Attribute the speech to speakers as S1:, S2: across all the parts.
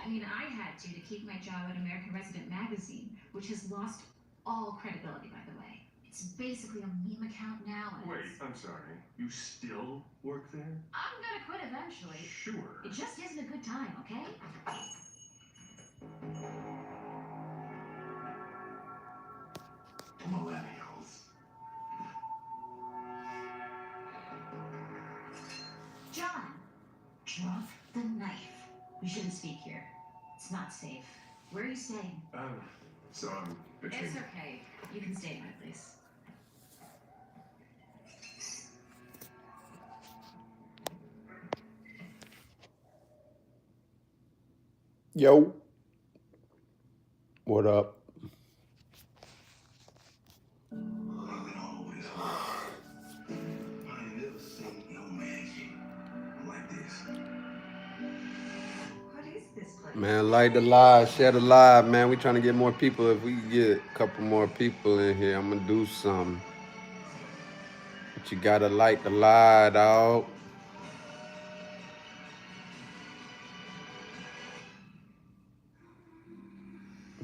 S1: I mean, I had to keep my job at American Resident magazine, which has lost all credibility, by the way. It's basically a meme account now.
S2: Wait, I'm sorry. You still work there?
S1: I'm gonna quit eventually.
S2: Sure.
S1: It just isn't a good time, okay?
S2: Millennials.
S1: John, drop the knife. We shouldn't speak here. It's not safe. Where are you staying?
S2: So I'm between.
S1: It's okay. You can stay at my place.
S3: Yo, what up? Man, light the live, share the live, man. We trying to get more people. If we can get a couple more people in here, I'm gonna do something. But you gotta light the live, dog.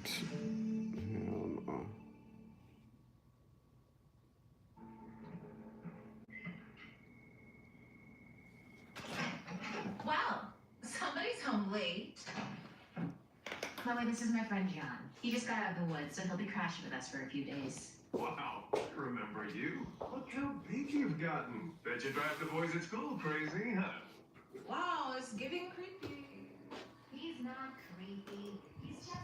S3: Hell no.
S1: Wow, somebody's home late. Chloe, this is my friend John. He just got out of the woods, so he'll be crashing with us for a few days.
S2: Wow, remember you? Look how big you've gotten. Bet you drive the boys at school crazy, huh?
S4: Wow, it's getting creepy.
S1: He's not creepy. He's just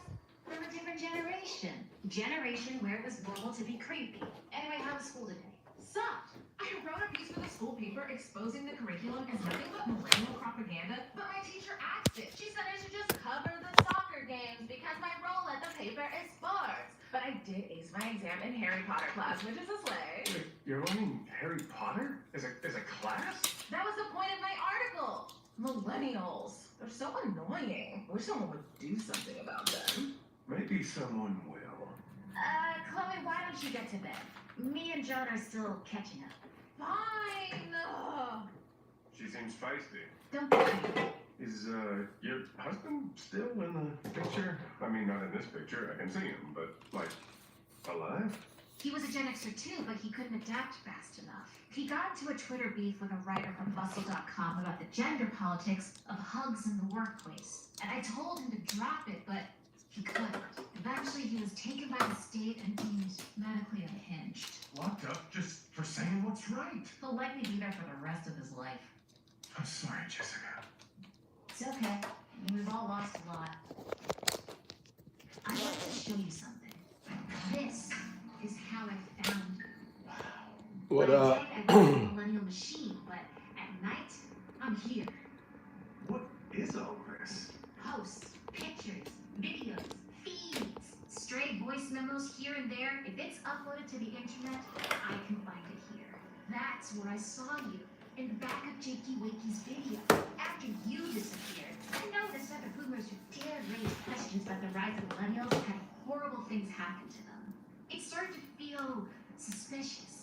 S1: from a different generation. Generation where it was normal to be creepy. Anyway, how was school today?
S4: Sucked. I wrote a piece for the school paper exposing the curriculum as nothing but millennial propaganda, but my teacher axed it. She said I should just cover the soccer games because my role at the paper is sports. But I did ace my exam in Harry Potter class, which is a slay.
S2: Wait, you're learning Harry Potter as a class?
S4: That was the point of my article. Millennials. They're so annoying. Wish someone would do something about them.
S2: Maybe someone will.
S1: Chloe, why don't you get to bed? Me and John are still catching up.
S4: Fine.
S2: She seems feisty.
S1: Don't be creepy.
S2: Is your husband still in the picture? I mean, not in this picture. I can see him, but like alive?
S1: He was a Gen Xer too, but he couldn't adapt fast enough. He got into a Twitter beef with a writer from Bustle.com about the gender politics of hugs in the workplace. And I told him to drop it, but he couldn't. Eventually, he was taken by the state and deemed medically unhinged.
S2: Locked up just for saying what's right.
S1: He'll likely be there for the rest of his life.
S2: I'm sorry, Jessica.
S1: It's okay. We've all lost a lot. I'd like to show you something. This is how I found you.
S3: What
S1: By
S3: up?
S1: day, I run a millennial machine, but at night, I'm here.
S2: What is all this?
S1: Posts, pictures, videos, feeds, stray voice memos here and there. If it's uploaded to the internet, I can find it here. That's where I saw you, in the back of Jakey Wakey's video. After you disappeared, I noticed other boomers who dared raise questions about the rise of millennials had horrible things happen to them. It started to feel suspicious.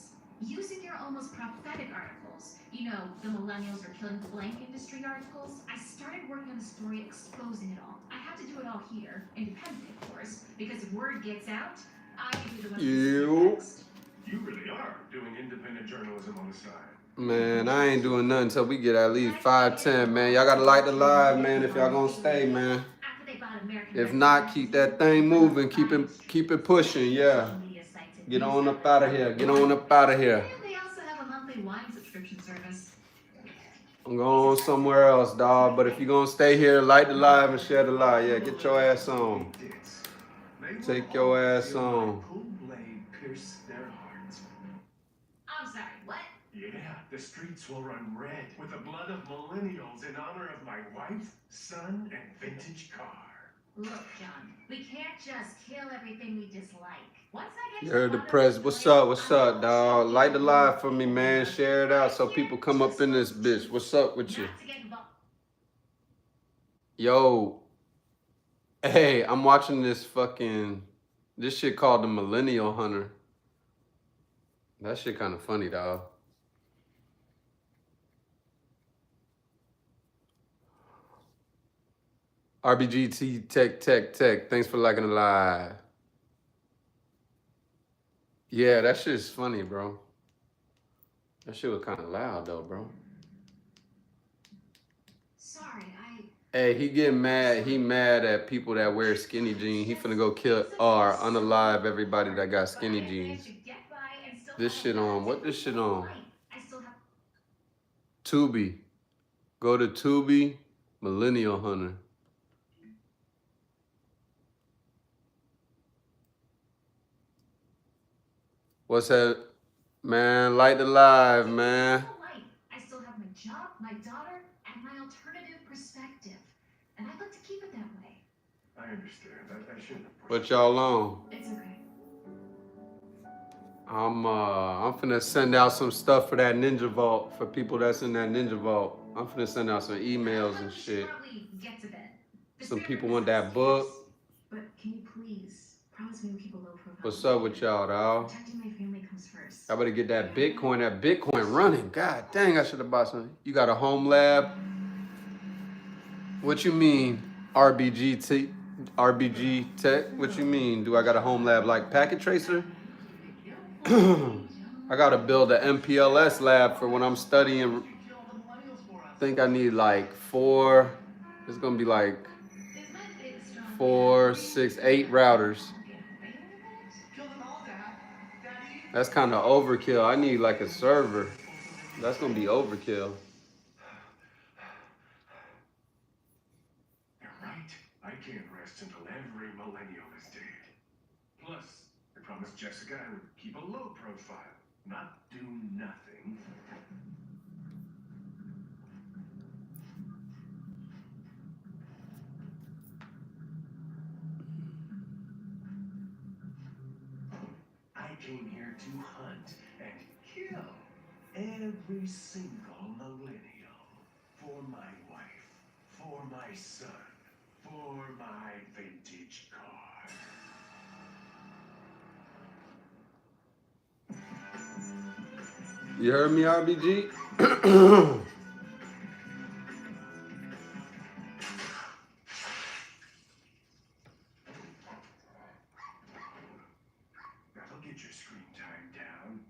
S1: Using your almost prophetic articles, you know, the millennials are killing the blank industry articles, I started working on a story exposing it all. I had to do it all here, independently of course, because if word gets out, I can be the one who next.
S2: You really are doing independent journalism on the side.
S3: Man, I ain't doing nothing until we get at least 5-10, man. Y'all gotta light the live, man, if y'all gonna stay, man. If not, keep that thing moving, keep it pushing, yeah. Get on up out of here. Get on up out of here.
S1: They also have a monthly wine subscription service.
S3: I'm going somewhere else, dog. But if you're gonna stay here, light the live and share the live. Yeah, get your ass on. Take your ass on.
S2: Blade pierce their hearts.
S1: I'm sorry, what?
S2: Yeah, the streets will run red with the blood of millennials in honor of my wife, son, and vintage car.
S1: Look, John, we can't just kill everything we dislike. Once I get
S3: You're depressed. What's up, dog? Light the live for me, man. Share it out so people come up in this bitch. What's up with you? Yo. Hey, I'm watching this shit called The Millennial Hunter. That shit kind of funny, dog. RBGT Tech. Thanks for liking the live. Yeah, that shit's funny, bro. That shit was kind of loud, though, bro.
S1: Sorry,
S3: Hey, he getting mad. He mad at people that wear skinny jeans. He finna go kill or unalive everybody that got skinny jeans. This shit on. What this shit on? Tubi. Go to Tubi. Millennial Hunter. What's that? Man, light the live, man.
S1: I still have my job, my daughter, and my alternative perspective. And I'd like to keep it that way.
S2: I understand. I shouldn't have pushed
S3: What y'all on?
S1: It's okay.
S3: I'm finna send out some stuff for that Ninja Vault for people that's in that Ninja Vault. I'm finna send out some emails and shit.
S1: Get to bed.
S3: Some people want that book.
S1: But can you please promise me we'll keep a low profile?
S3: What's up with y'all, dawg?
S1: Protecting my family comes first.
S3: I better get that Bitcoin. That Bitcoin running. God dang, I should have bought some. You got a home lab? What you mean, RBG Tech? What you mean? Do I got a home lab like Packet Tracer? I gotta build an MPLS lab for when I'm studying. I think I need like 4. It's gonna be like 4, 6, 8 routers. That's kind of overkill. I need like a server. That's gonna be overkill.
S2: You're right. I can't rest until every millennial is dead. Plus, I promised Jessica I would keep a low profile, not do nothing. I came here to hunt and kill every single millennial. For my wife, for my son, for my vintage car.
S3: You heard me, RBG?
S2: That'll get your screen time down.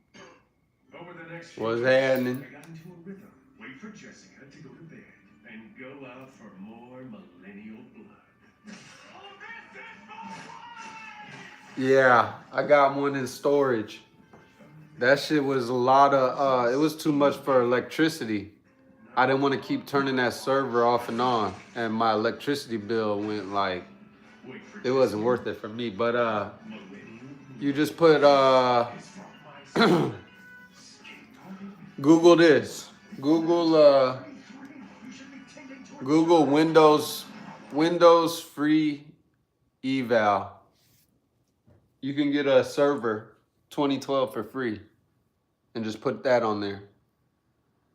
S2: Over the next few
S3: What's
S2: weeks,
S3: happening?
S2: I got into a rhythm. Wait for Jessica to go to bed and go out for more millennial blood.
S3: Yeah, I got one in storage. That shit was a lot of, it was too much for electricity. I didn't want to keep turning that server off and on. And my electricity bill went like, it wasn't worth it for me. But you just put, Google this. Google Windows free eval. You can get a server 2012 for free and just put that on there.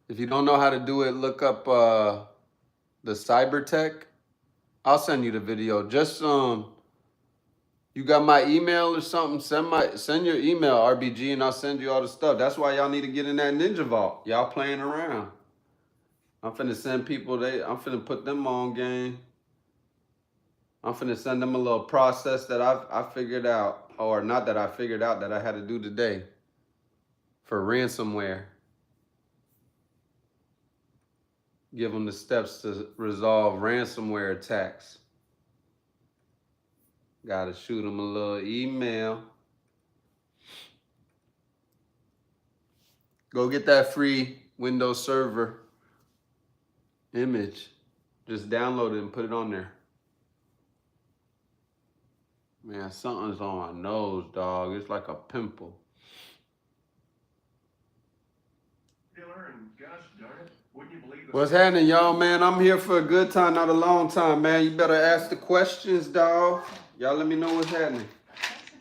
S3: If you don't know how to do it, look up the Cybertech. I'll send you the video. Just you got my email or something? Send your email, RBG, and I'll send you all the stuff. That's why y'all need to get in that Ninja Vault. Y'all playing around. I'm finna send people, I'm finna put them on game. I'm finna send them a little process that I figured out. Or not that I figured out, that I had to do today for ransomware. Give them the steps to resolve ransomware attacks. Gotta shoot them a little email. Go get that free Windows Server image. Just download it and put it on there. Man, something's on my nose, dog. It's like a pimple.
S2: And gosh darn it, wouldn't you believe
S3: What's happening, y'all, man? I'm here for a good time, not a long time, man. You better ask the questions, dog. Y'all let me know what's happening.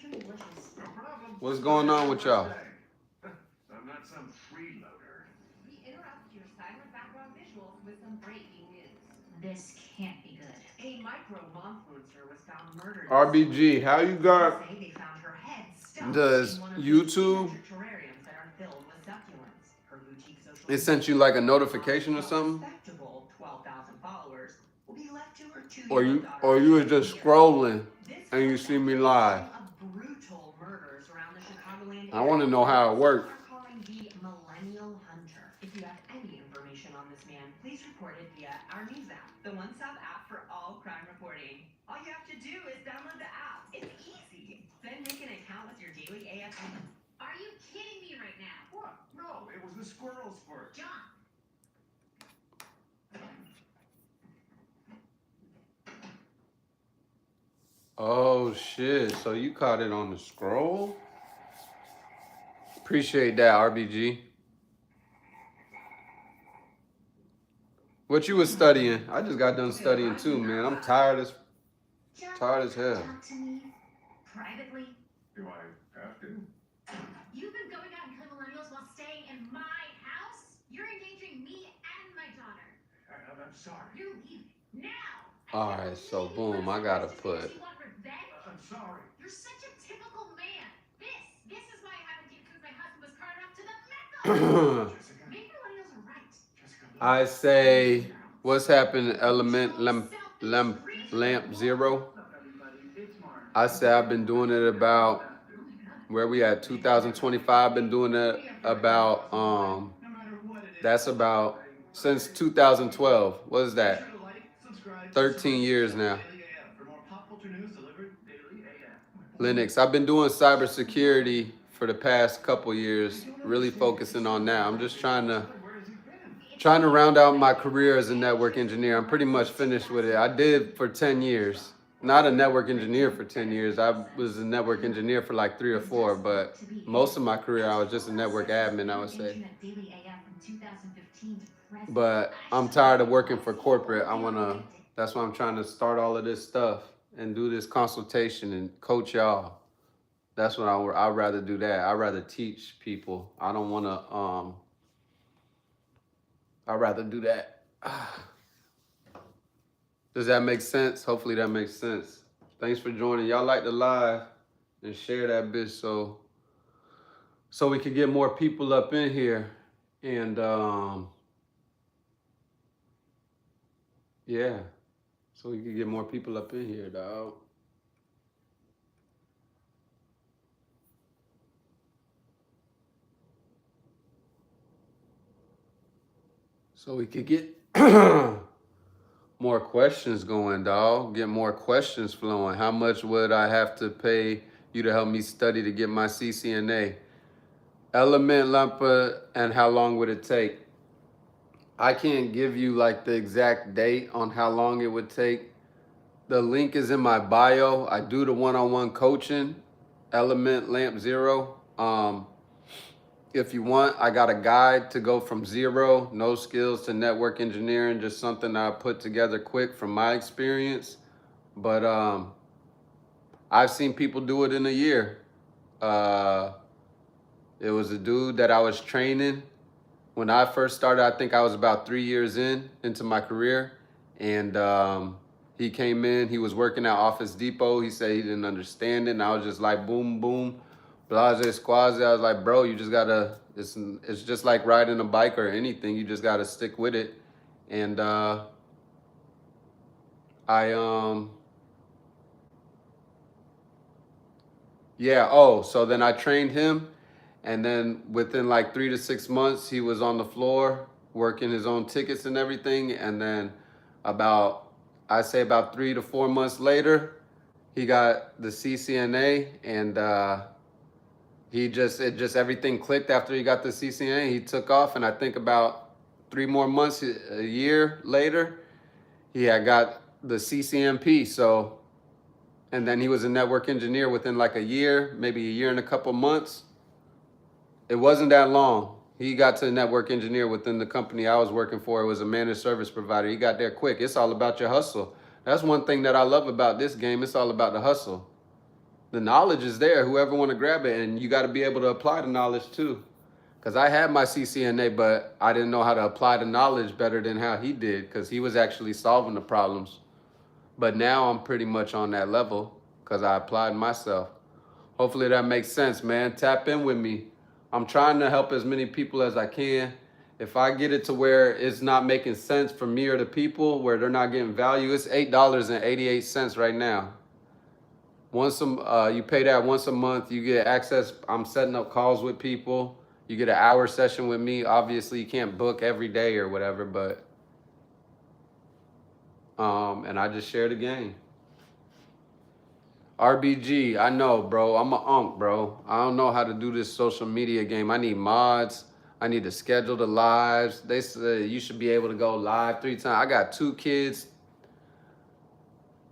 S2: No problem.
S3: What's going on with y'all?
S2: I'm not some freeloader.
S4: We interrupt your silent background visuals with some breaking news.
S1: This can't be good.
S4: A micro-monfluencer was found murdered.
S3: RBG, how you got
S4: They found her head stuffed
S3: Does
S4: in one of
S3: YouTube-
S4: the terrariums that are filled with succulents. Her boutique social
S3: it sent you like a notification or something?
S4: respectable 12,000 followers will be left to her
S3: or
S5: two-year-old
S3: you
S5: daughter
S3: was just
S5: here.
S3: scrolling
S5: This
S3: and you
S5: was
S3: see me
S5: a
S3: live.
S5: string of brutal murders around the Chicagoland
S3: I want to
S5: area.
S3: know how it works.
S5: Some are calling the Millennial Hunter. If you have any information on this man, please report it via our news app, the One Stop app for all crime reporting. All you have to do is download the app. It's easy. Then make an account with your daily AF.
S1: Are you kidding me right now?
S2: What? No, it was the squirrels for.
S1: John,
S3: Oh shit! So you caught it on the scroll? Appreciate that, RBG. What you was studying? I just got done studying too, man. I'm tired as
S1: John,
S3: Tired as hell.
S1: talk to me privately.
S2: Do I have to?
S1: You've been going out and killing millennials while staying in my house? You're endangering me and my daughter.
S2: I'm sorry.
S1: You're leaving now.
S3: All right, so boom, I gotta put.
S1: You want revenge?
S2: I'm sorry.
S1: You're such a typical man. This is why I haven't dated since my husband was carted off to the Mecca.
S2: Jessica.
S1: Maybe millennials are right.
S2: Jessica.
S3: I say, what's happened? Element lamp zero. I say I've been doing it about where we at 2025. Been doing it about that's about since 2012. What is that? 13 years now. Linux. I've been doing cybersecurity for the past couple years, really focusing on that. I'm just trying to round out my career as a network engineer. I'm pretty much finished with it. I did for 10 years. Not a network engineer for 10 years. I was a network engineer for like 3 or 4, but most of my career I was just a network admin, I would say. But I'm tired of working for corporate. That's why I'm trying to start all of this stuff and do this consultation and coach y'all. That's what I'd rather do that. I'd rather teach people. I don't want to, I'd rather do that. Does that make sense? Hopefully that makes sense. Thanks for joining. Y'all like the live and share that bitch so we can get more people up in here. And yeah, so we can get more people up in here, dog. So we could get more questions going, dog. Get more questions flowing. How much would I have to pay you to help me study to get my CCNA? Element Lampa, and how long would it take? I can't give you like the exact date on how long it would take. The link is in my bio. I do the one-on-one coaching, Element Lamp Zero. If you want, I got a guide to go from zero, no skills, to network engineering, just something I put together quick from my experience. But I've seen people do it in a year. It was a dude that I was training. When I first started, I think I was about 3 years into my career. And he came in, he was working at Office Depot. He said he didn't understand it. And I was just like, boom, boom. Blase squaze. I was like, bro, you just gotta, it's just like riding a bike or anything. You just gotta stick with it. And so then I trained him. And then within like 3 to 6 months, he was on the floor working his own tickets and everything. And then about 3 to 4 months later, he got the CCNA, and everything clicked after he got the CCNA. He took off, and I think about 3 more months, a year later, he had got the CCNP. So, and then he was a network engineer within like a year, maybe a year and a couple months. It wasn't that long. He got to network engineer within the company I was working for. It was a managed service provider. He got there quick. It's all about your hustle. That's one thing that I love about this game. It's all about the hustle. The knowledge is there. Whoever want to grab it, and you got to be able to apply the knowledge too. Because I had my CCNA, but I didn't know how to apply the knowledge better than how he did, because he was actually solving the problems. But now I'm pretty much on that level because I applied myself. Hopefully that makes sense, man. Tap in with me. I'm trying to help as many people as I can. If I get it to where it's not making sense for me or the people, where they're not getting value, it's $8.88 right now. You pay that once a month, you get access. I'm setting up calls with people. You get an hour session with me. Obviously, you can't book every day or whatever, but and I just share the game. RBG, I know, bro. I'm a unk, bro. I don't know how to do this social media game. I need mods. I need to schedule the lives. They said you should be able to go live 3 times. I got 2 kids,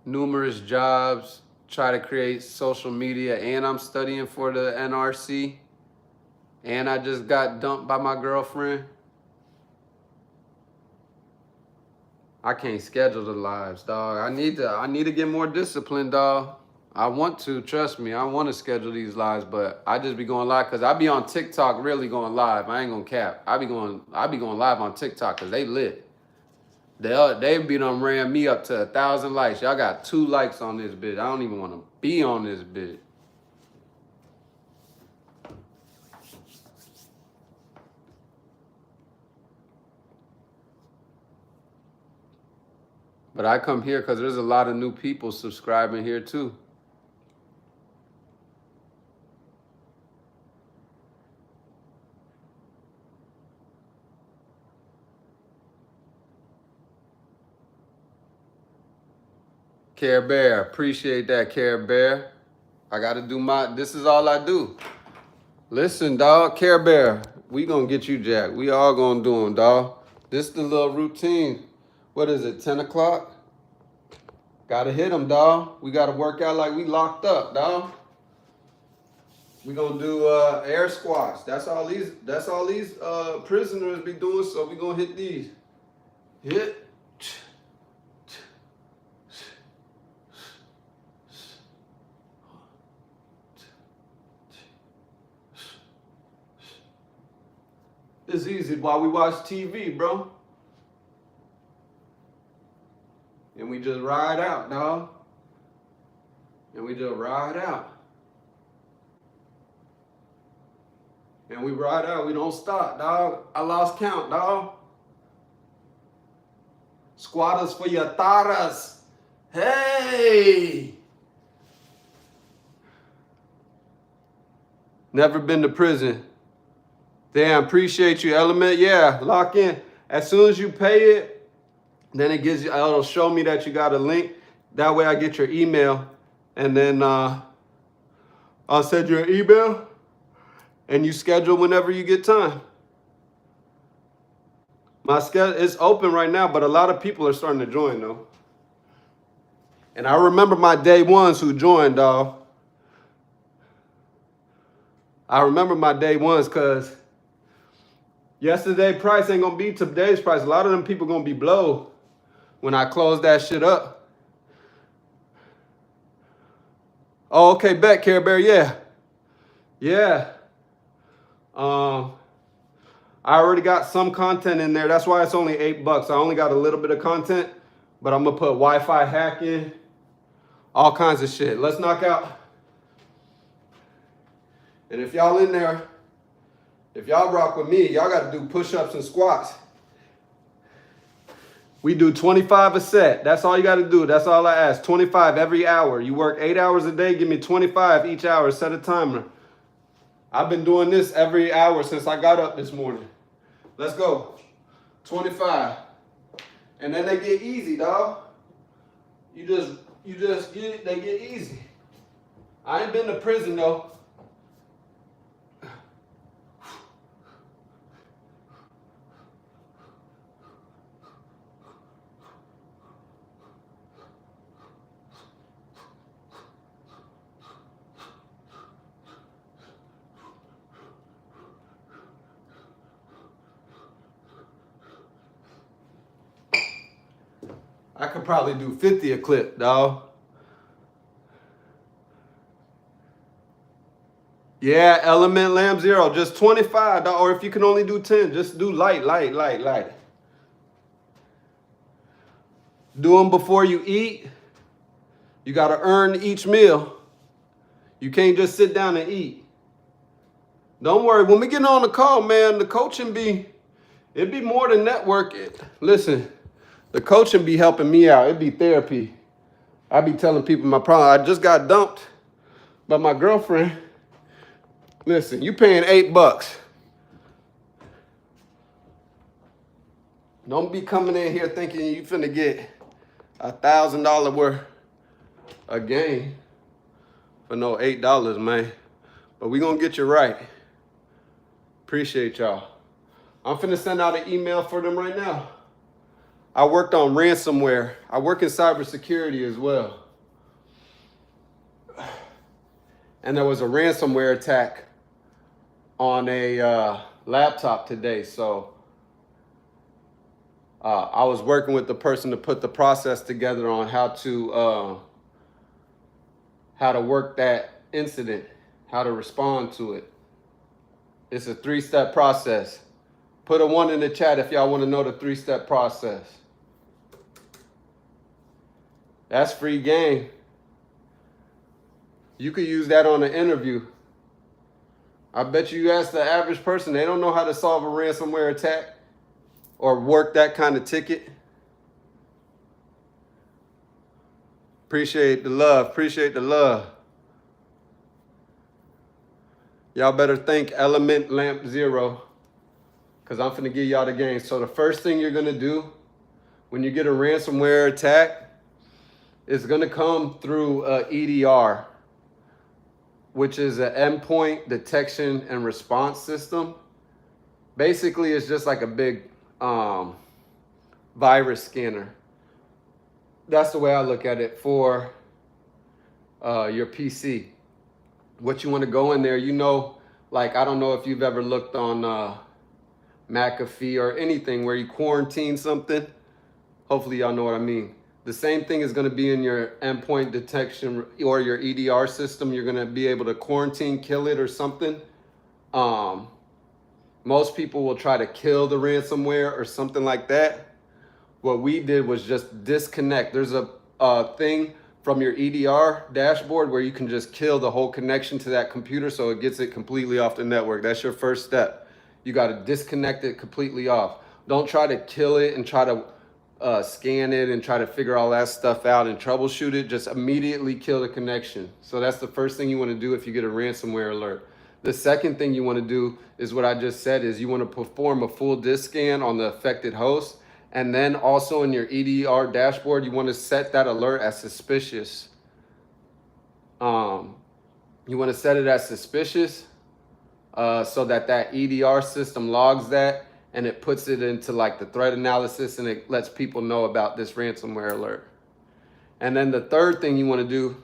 S3: numerous jobs, try to create social media, and I'm studying for the NRC. And I just got dumped by my girlfriend. I can't schedule the lives, dog. I need to get more disciplined, dog. I want to, trust me, I want to schedule these lives, but I just be going live because I be on TikTok really going live. I ain't gonna cap. I be going live on TikTok because they lit. They be done ran me up to 1,000 likes. Y'all got 2 likes on this bitch. I don't even want to be on this bitch. But I come here because there's a lot of new people subscribing here too. Care Bear, appreciate that, Care Bear. I gotta do this is all I do. Listen, dog, Care Bear, we gonna get you, Jack. We all gonna do them, dog. This is the little routine. What is it, 10 o'clock? Gotta hit them, dog. We gotta work out like we locked up, dog. We gonna do air squats. That's all these prisoners be doing, so we gonna hit these. Hit. It's easy while we watch TV, bro. And we just ride out, dog. And we just ride out. And we ride out. We don't stop, dog. I lost count, dog. Squatters for your taras. Hey! Never been to prison. Damn, appreciate you, Element. Yeah, lock in. As soon as you pay it, then it'll show me that you got a link. That way I get your email. And then I'll send you an email. And you schedule whenever you get time. My schedule is open right now, but a lot of people are starting to join, though. And I remember my day ones who joined, dog. I remember my day ones because yesterday price ain't gonna be today's price. A lot of them people gonna be blowed when I close that shit up. Oh, okay, bet, Care Bear, yeah. Yeah. I already got some content in there. That's why it's only $8. I only got a little bit of content, but I'm gonna put Wi-Fi hacking, all kinds of shit. Let's knock out. And if y'all in there, if y'all rock with me, y'all got to do push-ups and squats. We do 25 a set. That's all you got to do. That's all I ask. 25 every hour. You work 8 hours a day. Give me 25 each hour. Set a timer. I've been doing this every hour since I got up this morning. Let's go. 25. And then they get easy, dog. You just get it. They get easy. I ain't been to prison, though. I could probably do 50 a clip, dog. Yeah, Element Lamb Zero, just 25, dog. Or if you can only do 10, just do light. Do them before you eat. You got to earn each meal. You can't just sit down and eat. Don't worry, when we get on the call, man, the coaching It'd be more than networking. Listen, the coaching be helping me out. It'd be therapy. I be telling people my problem. I just got dumped by my girlfriend. Listen, you paying $8. Don't be coming in here thinking you finna get $1,000 worth of gain for no $8, man. But we gonna get you right. Appreciate y'all. I'm finna send out an email for them right now. I worked on ransomware. I work in cybersecurity as well. And there was a ransomware attack on a laptop today. So I was working with the person to put the process together on how to work that incident, how to respond to it. It's a 3-step process. Put a 1 in the chat if y'all want to know the 3-step process. That's free game. You could use that on an interview. I bet you ask the average person, they don't know how to solve a ransomware attack or work that kind of ticket. Appreciate the love. Appreciate the love. Y'all better thank Element Lamp Zero, because I'm finna give y'all the game. So the first thing you're gonna do when you get a ransomware attack is gonna come through EDR, which is an endpoint detection and response system. Basically, it's just like a big virus scanner. That's the way I look at it for your PC. What you want to go in there, you know, like, I don't know if you've ever looked on McAfee or anything where you quarantine something. Hopefully y'all know what I mean. The same thing is going to be in your endpoint detection or your EDR system. You're going to be able to quarantine, kill it or something. Most people will try to kill the ransomware or something like that. What we did was just disconnect. There's a thing from your EDR dashboard where you can just kill the whole connection to that computer so it gets it completely off the network. That's your first step. You got to disconnect it completely off. Don't try to kill it and try to scan it and try to figure all that stuff out and troubleshoot it. Just immediately kill the connection. So that's the first thing you want to do if you get a ransomware alert. The second thing you want to do is what I just said, is you want to perform a full disk scan on the affected host. And then also in your EDR dashboard, you want to set that alert as suspicious. You want to set it as suspicious so that EDR system logs that and it puts it into like the threat analysis and it lets people know about this ransomware alert. And then the third thing you want to do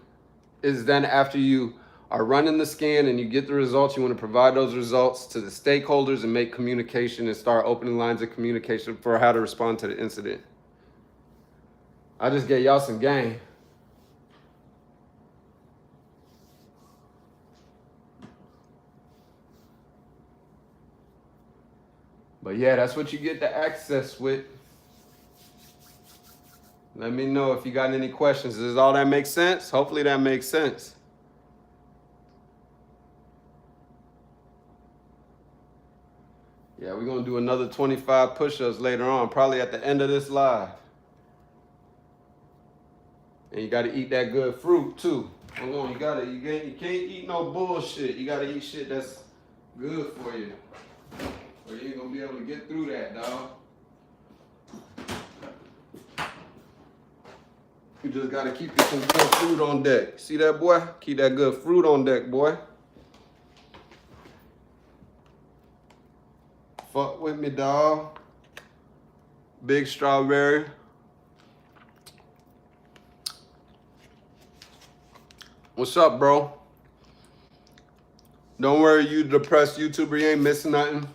S3: is then after you are running the scan and you get the results, you want to provide those results to the stakeholders and make communication and start opening lines of communication for how to respond to the incident. I just gave y'all some game. But yeah, that's what you get the access with. Let me know if you got any questions. Does all that make sense? Hopefully that makes sense. Yeah, we're going to do another 25 push-ups later on, probably at the end of this live. And you got to eat that good fruit, too. Hold on, you can't eat no bullshit. You got to eat shit that's good for you. Or you ain't going to be able to get through that, dog. You just got to keep some good fruit on deck. See that, boy? Keep that good fruit on deck, boy. Fuck with me, dog. Big strawberry. What's up, bro? Don't worry, you depressed YouTuber, you ain't missing nothing.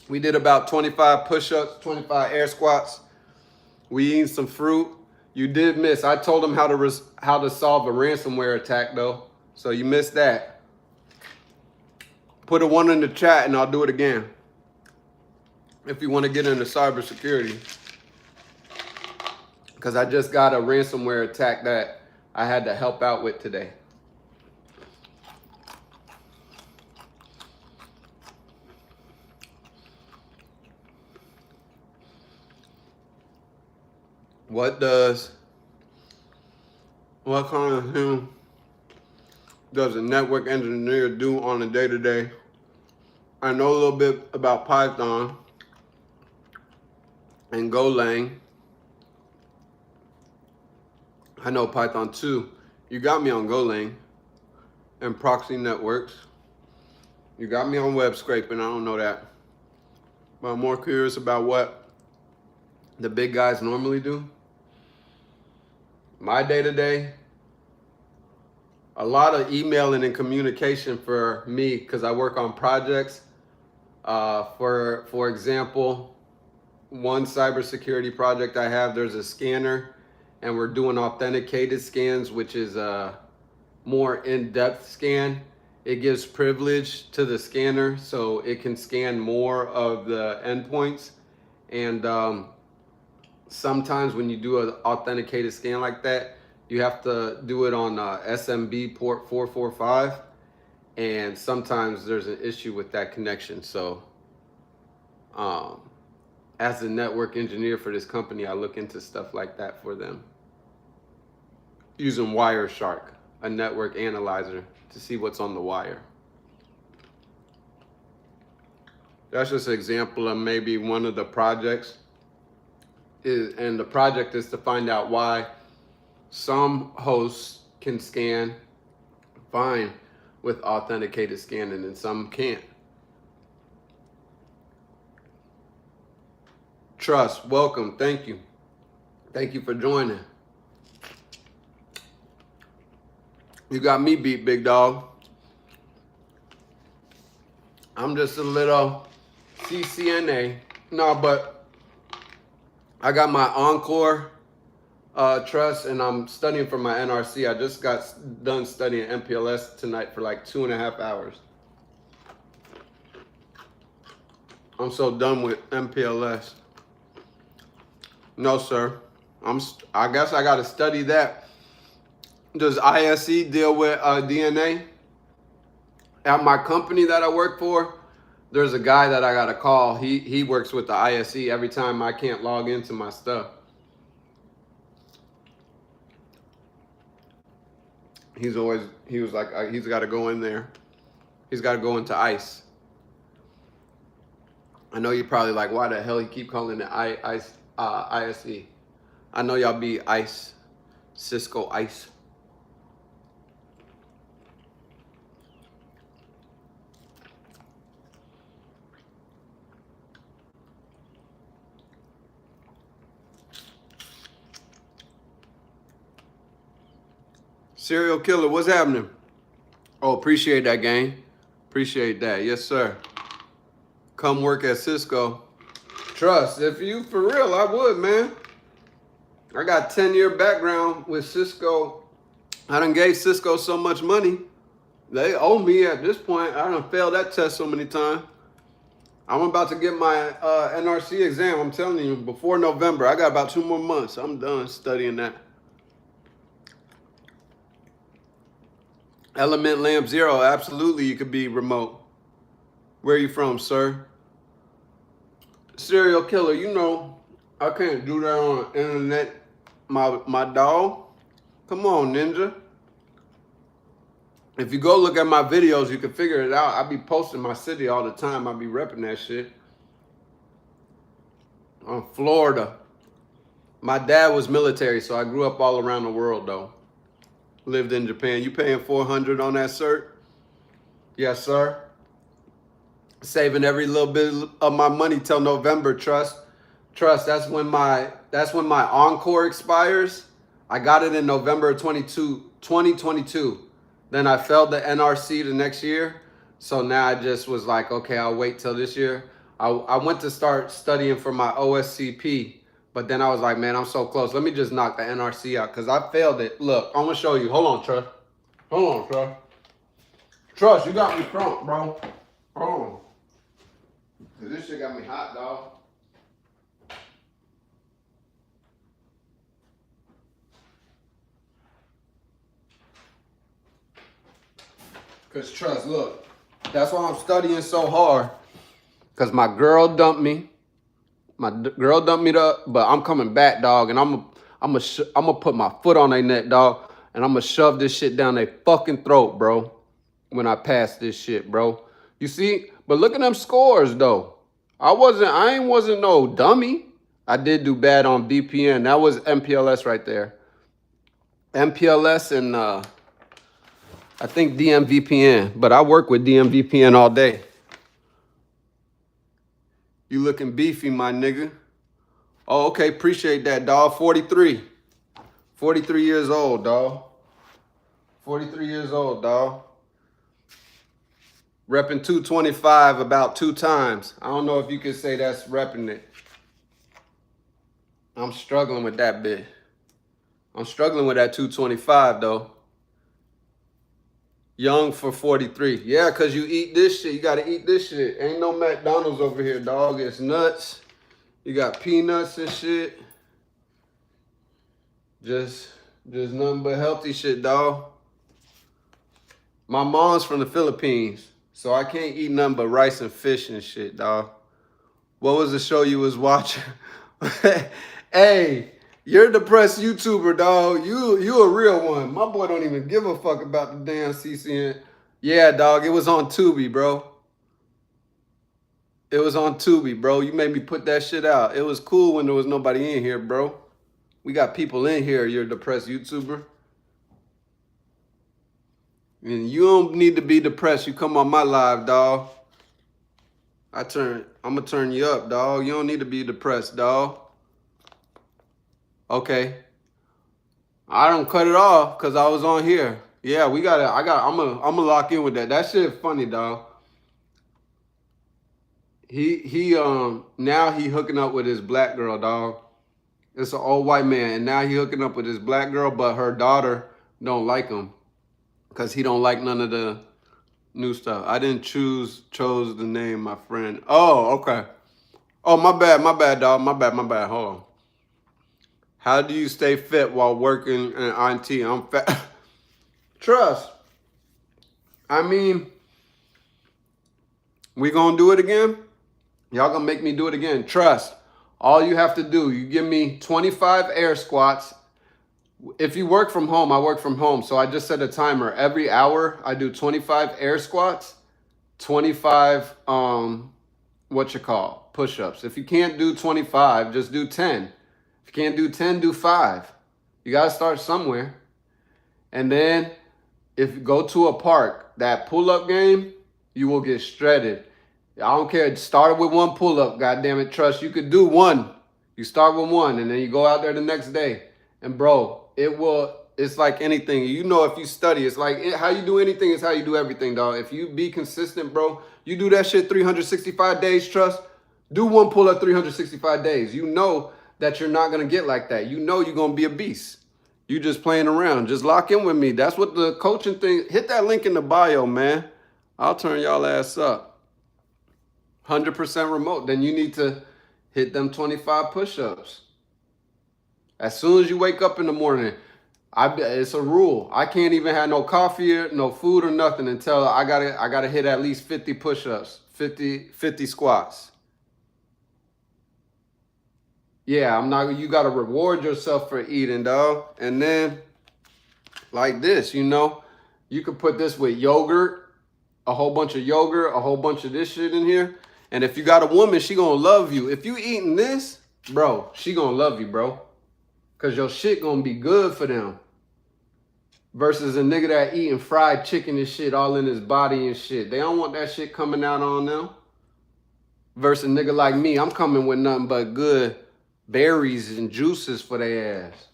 S3: We did about 25 push-ups, 25 air squats. We eating some fruit. You did miss. I told him how to solve a ransomware attack, though. So you missed that. Put a 1 in the chat and I'll do it again. If you want to get into cybersecurity. Because I just got a ransomware attack that I had to help out with today. what kind of thing does a network engineer do on a day-to-day? I know a little bit about Python and Golang. I know Python too. You got me on Golang and proxy networks. You got me on web scraping, I don't know that. But I'm more curious about what the big guys normally do. My day-to-day, a lot of emailing and communication for me because I work on projects. For example, one cybersecurity project I have, there's a scanner and we're doing authenticated scans, which is a more in-depth scan. It gives privilege to the scanner so it can scan more of the endpoints. And sometimes when you do an authenticated scan like that, you have to do it on SMB port 445. And sometimes there's an issue with that connection. So as a network engineer for this company, I look into stuff like that for them. Using Wireshark, a network analyzer, to see what's on the wire. That's just an example of maybe one of the projects. And the project is to find out why some hosts can scan fine with authenticated scanning and some can't. Trust, welcome, thank you. Thank you for joining. You got me beat, big dog. I'm just a little CCNA. No, but I got my Encore Trust and I'm studying for my NRC. I just got done studying MPLS tonight for like 2.5 hours. I'm so done with MPLS. No, sir. I guess I got to study that. Does ISE deal with DNA? At my company that I work for, there's a guy that I got to call. He works with the ISE every time I can't log into my stuff. He was like, he's got to go in there. He's got to go into ICE. I know you're probably like, why the hell he keep calling it ISE? I know y'all be ICE, Cisco ICE. Serial killer, what's happening? Oh, appreciate that, gang. Appreciate that. Yes, sir. Come work at Cisco. Trust, if you for real, I would, man. I got 10-year background with Cisco. I done gave Cisco so much money. They owe me at this point. I done failed that test so many times. I'm about to get my NRC exam. I'm telling you, before November. I got about 2 more months. I'm done studying that. Element Lamp Zero, absolutely you could be remote. Where are you from, sir? Serial killer, you know, I can't do that on the internet, my dog. Come on, ninja. If you go look at my videos, you can figure it out. I be posting my city all the time. I be repping that shit. I'm Florida. My dad was military, so I grew up all around the world, though. Lived in Japan. You paying $400 on that cert? Yes, sir. Saving every little bit of my money till November. Trust. That's when my Encore expires. I got it in November of 2022. Then I failed the NRC the next year. So now I just was like, okay, I'll wait till this year. I went to start studying for my OSCP. But then I was like, man, I'm so close. Let me just knock the NRC out because I failed it. Look, I'm going to show you. Hold on, Trust. Hold on, Trust. Trust, you got me crunk, bro. Hold on. Because this shit got me hot, dog. Because Trust, look. That's why I'm studying so hard. Because my girl dumped me. My girl dumped me, but I'm coming back, dog. And I'm I'm gonna put my foot on their neck, dog, and I'm gonna shove this shit down their fucking throat, bro, when I pass this shit, bro. You see? But look at them scores, though. I wasn't no dummy. I did do bad on VPN. That was MPLS right there. MPLS and I think DMVPN. But I work with DMVPN all day. You looking beefy, my nigga. Oh, okay. Appreciate that, dog. 43. 43 years old, dog. 43 years old, dog. Repping 225 about 2 times. I don't know if you can say that's repping it. I'm struggling with that bit. I'm struggling with that 225, though. Young for 43. Yeah, because you eat this shit. You got to eat this shit. Ain't no McDonald's over here, dog. It's nuts. You got peanuts and shit. Just nothing but healthy shit, dog. My mom's from the Philippines, so I can't eat nothing but rice and fish and shit, dog. What was the show you was watching? Hey, you're a depressed YouTuber, dog. You a real one. My boy don't even give a fuck about the damn CCN. Yeah, dog, it was on Tubi, bro. It was on Tubi, bro. You made me put that shit out. It was cool when there was nobody in here, bro. We got people in here. You're a depressed YouTuber. And you don't need to be depressed. You come on my live, dog. I'm gonna turn you up, dog. You don't need to be depressed, dog. Okay. I don't cut it off because I was on here. Yeah, I'm gonna lock in with that. That shit funny, dog. Now he hooking up with his black girl, dog. It's an old white man, and now he hooking up with his black girl, but her daughter don't like him because he don't like none of the new stuff. I didn't chose the name, my friend. Oh, okay. Oh, my bad, dog. My bad. Hold on. How do you stay fit while working in IT? I'm fat. Trust. I mean, we gonna do it again? Y'all gonna make me do it again. Trust. All you have to do, you give me 25 air squats. If you work from home, I work from home. So I just set a timer. Every hour, I do 25 air squats, 25, push-ups. If you can't do 25, just do 10. If you can't do 10, do 5. You got to start somewhere. And then if you go to a park, that pull-up game, you will get shredded. I don't care. Start with one pull-up, goddammit. Trust, you could do one. You start with one, and then you go out there the next day. And, bro, it's like anything. You know, if you study, it's like how you do anything is how you do everything, dog. If you be consistent, bro, you do that shit 365 days, trust. Do one pull-up 365 days. You know that you're not going to get like that. You know you're going to be a beast. You just playing around. Just lock in with me. That's what the coaching thing. Hit that link in the bio, man. I'll turn y'all ass up. 100% remote. Then you need to hit them 25 push-ups. As soon as you wake up in the morning, it's a rule. I can't even have no coffee or no food or nothing until I gotta hit at least 50 push-ups, 50 squats. Yeah, you gotta reward yourself for eating, dog. And then like this, you know, you could put this with yogurt, a whole bunch of yogurt, a whole bunch of this shit in here. And if you got a woman, she gonna love you. If you eating this, bro, she gonna love you, bro. Because your shit gonna be good for them. Versus a nigga that eating fried chicken and shit all in his body and shit. They don't want that shit coming out on them. Versus a nigga like me, I'm coming with nothing but good berries and juices for their ass.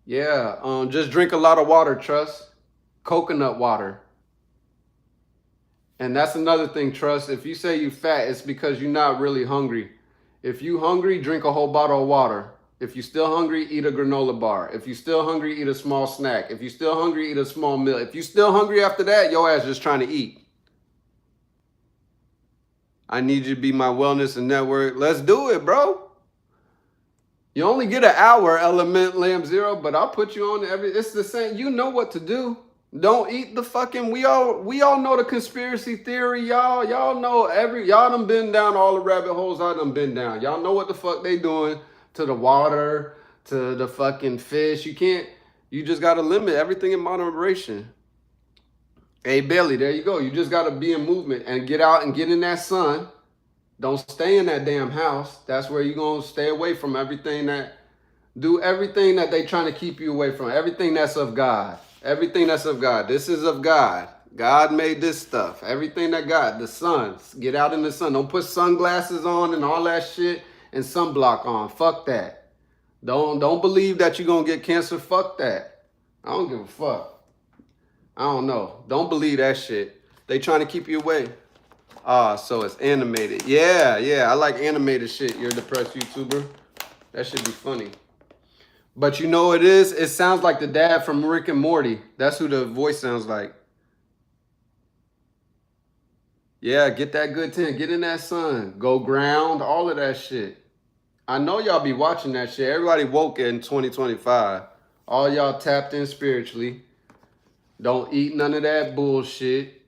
S3: Yeah, just drink a lot of water, trust. Coconut water. And that's another thing, trust. If you say you fat, it's because you're not really hungry. If you hungry, drink a whole bottle of water. If you're still hungry, eat a granola bar. If you're still hungry, eat a small snack. If you're still hungry, eat a small meal. If you're still hungry after that, your ass just trying to eat. I need you to be my wellness and network. Let's do it, bro. You only get an hour, Element Lamb Zero, but I'll put you on it's the same. You know what to do. Don't eat the fucking, we all know the conspiracy theory, y'all. Y'all know y'all done been down all the rabbit holes I done been down. Y'all know what the fuck they doing to the water, to the fucking fish. You just gotta limit everything in moderation. Hey Bailey, there you go. You just gotta be in movement and get out and get in that sun. Don't stay in that damn house. That's where you're gonna stay away from everything do everything that they trying to keep you away from. Everything that's of God. Everything that's of God. This is of God. God made this stuff. Everything that God, the sun. Get out in the sun. Don't put sunglasses on and all that shit and sunblock on. Fuck that. Don't believe that you're gonna get cancer. Fuck that. I don't give a fuck. I don't know. Don't believe that shit. They trying to keep you away. Ah, so it's animated. Yeah. I like animated shit. You're a depressed YouTuber. That should be funny. But you know what it is? It sounds like the dad from Rick and Morty. That's who the voice sounds like. Yeah, get that good 10. Get in that sun. Go ground. All of that shit. I know y'all be watching that shit. Everybody woke in 2025. All y'all tapped in spiritually. Don't eat none of that bullshit.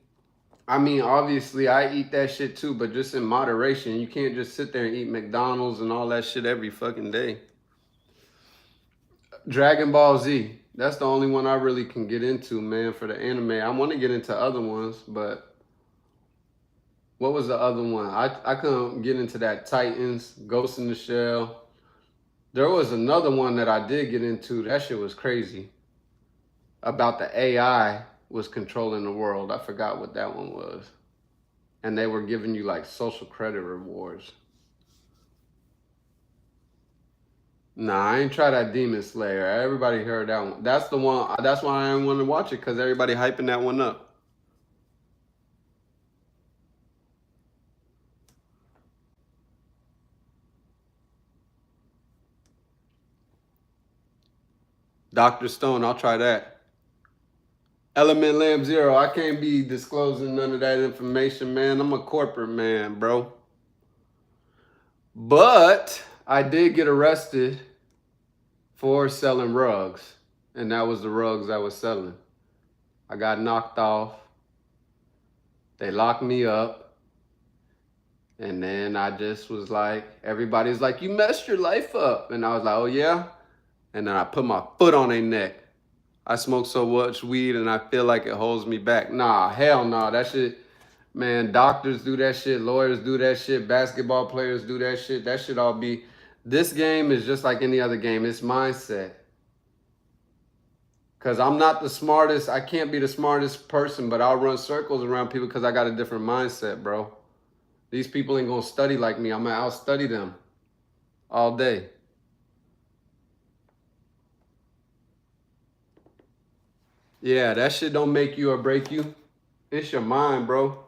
S3: I mean, obviously, I eat that shit too, but just in moderation. You can't just sit there and eat McDonald's and all that shit every fucking day. Dragon Ball Z. That's the only one I really can get into, man, for the anime. I want to get into other ones, but what was the other one? I couldn't get into that Titans, Ghost in the Shell. There was another one that I did get into. That shit was crazy. About the AI was controlling the world. I forgot what that one was. And they were giving you like social credit rewards. Nah, I ain't try that Demon Slayer. Everybody heard that one. That's the one. That's why I didn't want to watch it, because everybody hyping that one up. Dr. Stone, I'll try that. Element Lamb Zero, I can't be disclosing none of that information, man. I'm a corporate man, bro. But I did get arrested for selling rugs, and that was the rugs I was selling. I got knocked off. They locked me up. And then I just was like, everybody's like, you messed your life up. And I was like, oh yeah? And then I put my foot on their neck. I smoke so much weed and I feel like it holds me back. Nah, hell no. That shit, man, doctors do that shit. Lawyers do that shit. Basketball players do that shit. That should all be. This game is just like any other game. It's mindset. Because I'm not the smartest. I can't be the smartest person, but I'll run circles around people because I got a different mindset, bro. These people ain't going to study like me. I'm going to outstudy them all day. Yeah, that shit don't make you or break you. It's your mind, bro.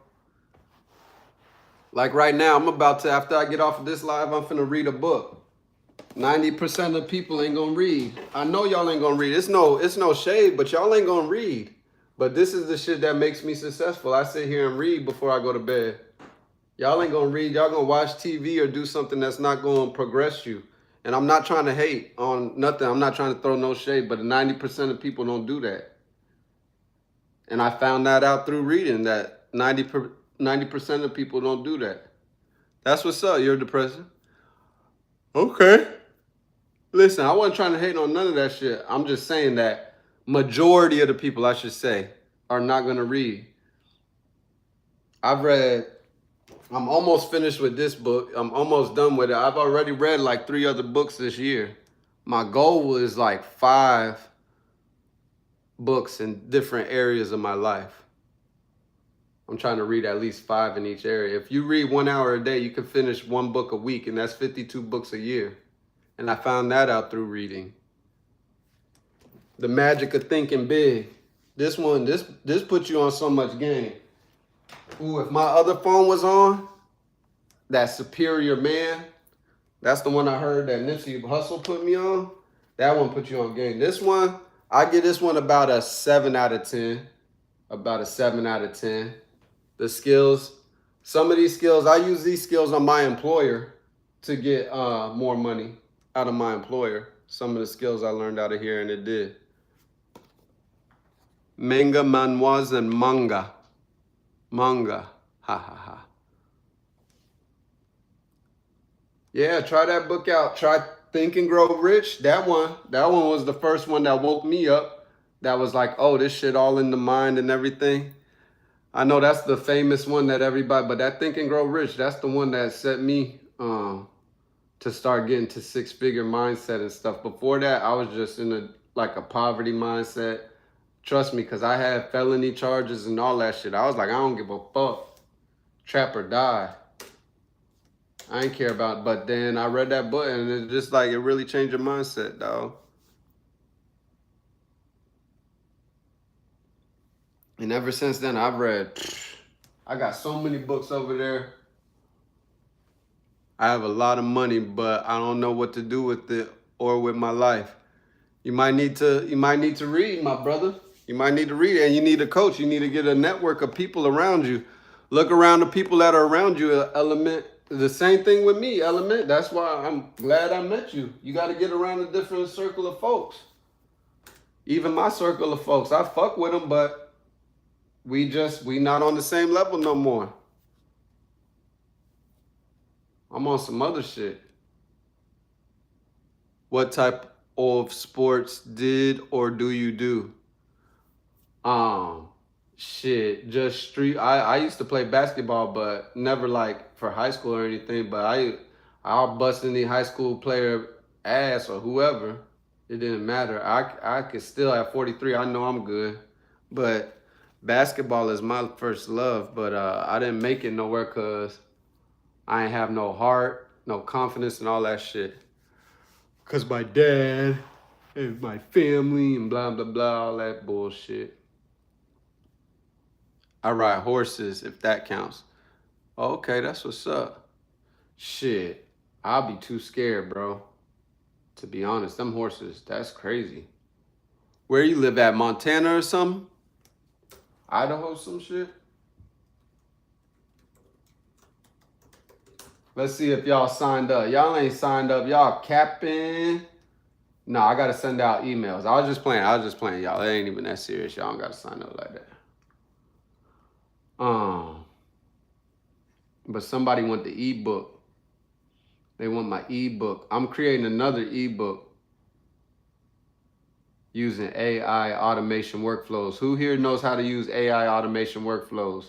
S3: Like right now, I'm about to, after I get off of this live, I'm finna read a book. 90% of people ain't gonna read. I know y'all ain't gonna read. It's no shade, but y'all ain't gonna read. But this is the shit that makes me successful. I sit here and read before I go to bed. Y'all ain't gonna read. Y'all gonna watch TV or do something that's not gonna progress you. And I'm not trying to hate on nothing. I'm not trying to throw no shade, but 90% of people don't do that. And I found that out through reading, that 90% of people don't do that. That's what's up. You're depressing. Okay. Listen, I wasn't trying to hate on none of that shit. I'm just saying that majority of the people, I should say, are not going to read. I'm almost finished with this book. I'm almost done with it. I've already read like 3 other books this year. My goal was like 5 books in different areas of my life. I'm trying to read at least 5 in each area. If you read 1 hour a day, you can finish 1 book a week, and that's 52 books a year. And I found that out through reading. The magic of thinking big. This one, this puts you on so much game. Ooh, if my other phone was on, that Superior Man, that's the one I heard that Nipsey Hussle put me on. That one put you on game. This one, I give this one about a 7 out of 10. About a 7 out of 10. The skills, some of these skills, I use these skills on my employer to get more money out of my employer. Some of the skills I learned out of here, and it did. Manga, manhwas, and manga. Manga. Ha ha ha. Yeah, try that book out. Try Think and Grow Rich. That one was the first one that woke me up. That was like, oh, this shit all in the mind and everything. I know that's the famous one that everybody, but that Think and Grow Rich, that's the one that set me to start getting to six-figure mindset and stuff. Before that, I was just in a poverty mindset. Trust me, because I had felony charges and all that shit. I was like, I don't give a fuck. Trap or die. I ain't care about it. But then I read that book and it just like, it really changed your mindset, dog. And ever since then, I've read, I got so many books over there. I have a lot of money, but I don't know what to do with it or with my life. You might need to read, my brother. You might need to read, and you need a coach. You need to get a network of people around you. Look around the people that are around you, Element. The same thing with me, Element. That's why I'm glad I met you. You got to get around a different circle of folks. Even my circle of folks, I fuck with them, but we not on the same level no more. I'm on some other shit. What type of sports did or do you do? Shit, just street. I used to play basketball, but never like for high school or anything. But I'll bust any high school player ass or whoever. It didn't matter. I could still at 43. I know I'm good, but basketball is my first love. But I didn't make it nowhere because I ain't have no heart, no confidence, and all that shit. Cause my dad and my family and blah blah blah, all that bullshit. I ride horses, if that counts. Okay, that's what's up. Shit, I'll be too scared, bro. To be honest, them horses, that's crazy. Where you live at, Montana or something? Idaho, some shit? Let's see if y'all signed up. Y'all ain't signed up. Y'all capping. No, I got to send out emails. I was just playing, y'all. It ain't even that serious. Y'all don't got to sign up like that. But somebody want the ebook. They want my ebook. I'm creating another ebook using AI automation workflows. Who here knows how to use AI automation workflows?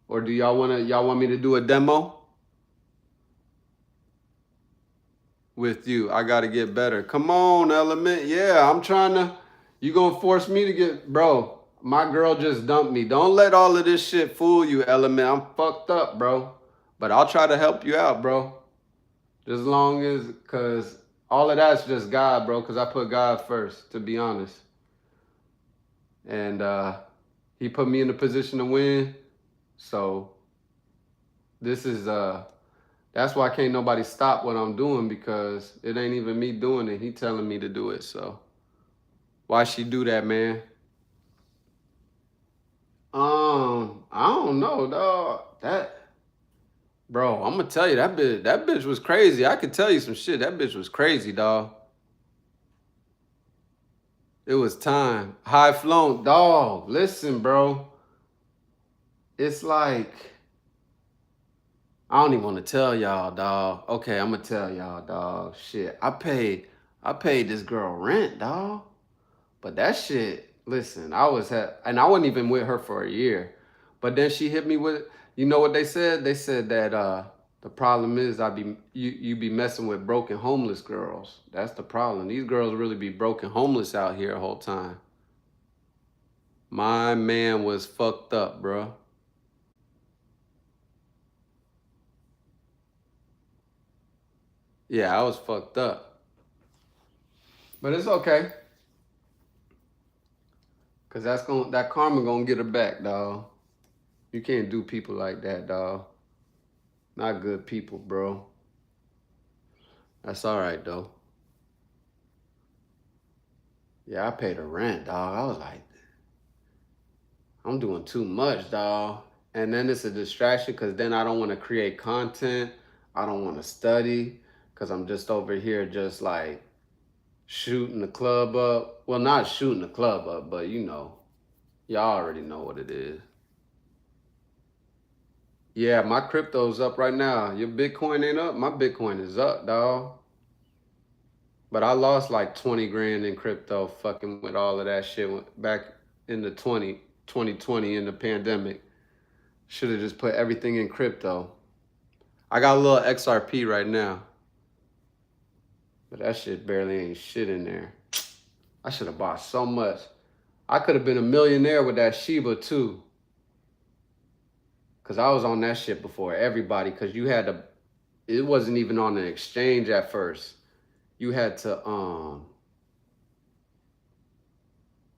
S3: Or do y'all want me to do a demo with you? I got to get better. Come on, Element. Yeah, I'm trying to. You gonna force me to get, bro? My girl just dumped me. Don't let all of this shit fool you, Element. I'm fucked up, bro. But I'll try to help you out, bro. Just as long as, cause all of that's just God, bro. Cause I put God first, to be honest. And he put me in a position to win. So this is that's why can't nobody stop what I'm doing, because it ain't even me doing it. He telling me to do it. So why she do that, man? I don't know, dog. Bro, I'm gonna tell you, that bitch was crazy. I could tell you some shit. That bitch was crazy, dog. It was time. High flown, dog. Listen, bro. It's like, I don't even want to tell y'all, dog. Okay, I'm gonna tell y'all, dog. Shit, I paid this girl rent, dog. But that shit, listen, and I wasn't even with her for a year. But then she hit me with, you know what they said? They said that the problem is you be messing with broken homeless girls. That's the problem. These girls really be broken homeless out here the whole time. My man was fucked up, bro. Yeah, I was fucked up. But it's okay. Cause that karma gonna get her back, dog. You can't do people like that, dog. Not good people, bro. That's all right, though. Yeah, I paid her rent, dog. I was like, I'm doing too much, dog. And then it's a distraction, because then I don't want to create content. I don't want to study, because I'm just over here just like shooting the club up. Well, not shooting the club up, but you know, y'all already know what it is. Yeah, my crypto's up right now. Your Bitcoin ain't up? My Bitcoin is up, dog. But I lost like 20 grand in crypto fucking with all of that shit back in the 2020 in the pandemic. Should have just put everything in crypto. I got a little XRP right now. But that shit barely ain't shit in there. I should have bought so much. I could have been a millionaire with that Shiba too. Because I was on that shit before everybody. Because you had to, it wasn't even on the exchange at first. You had to,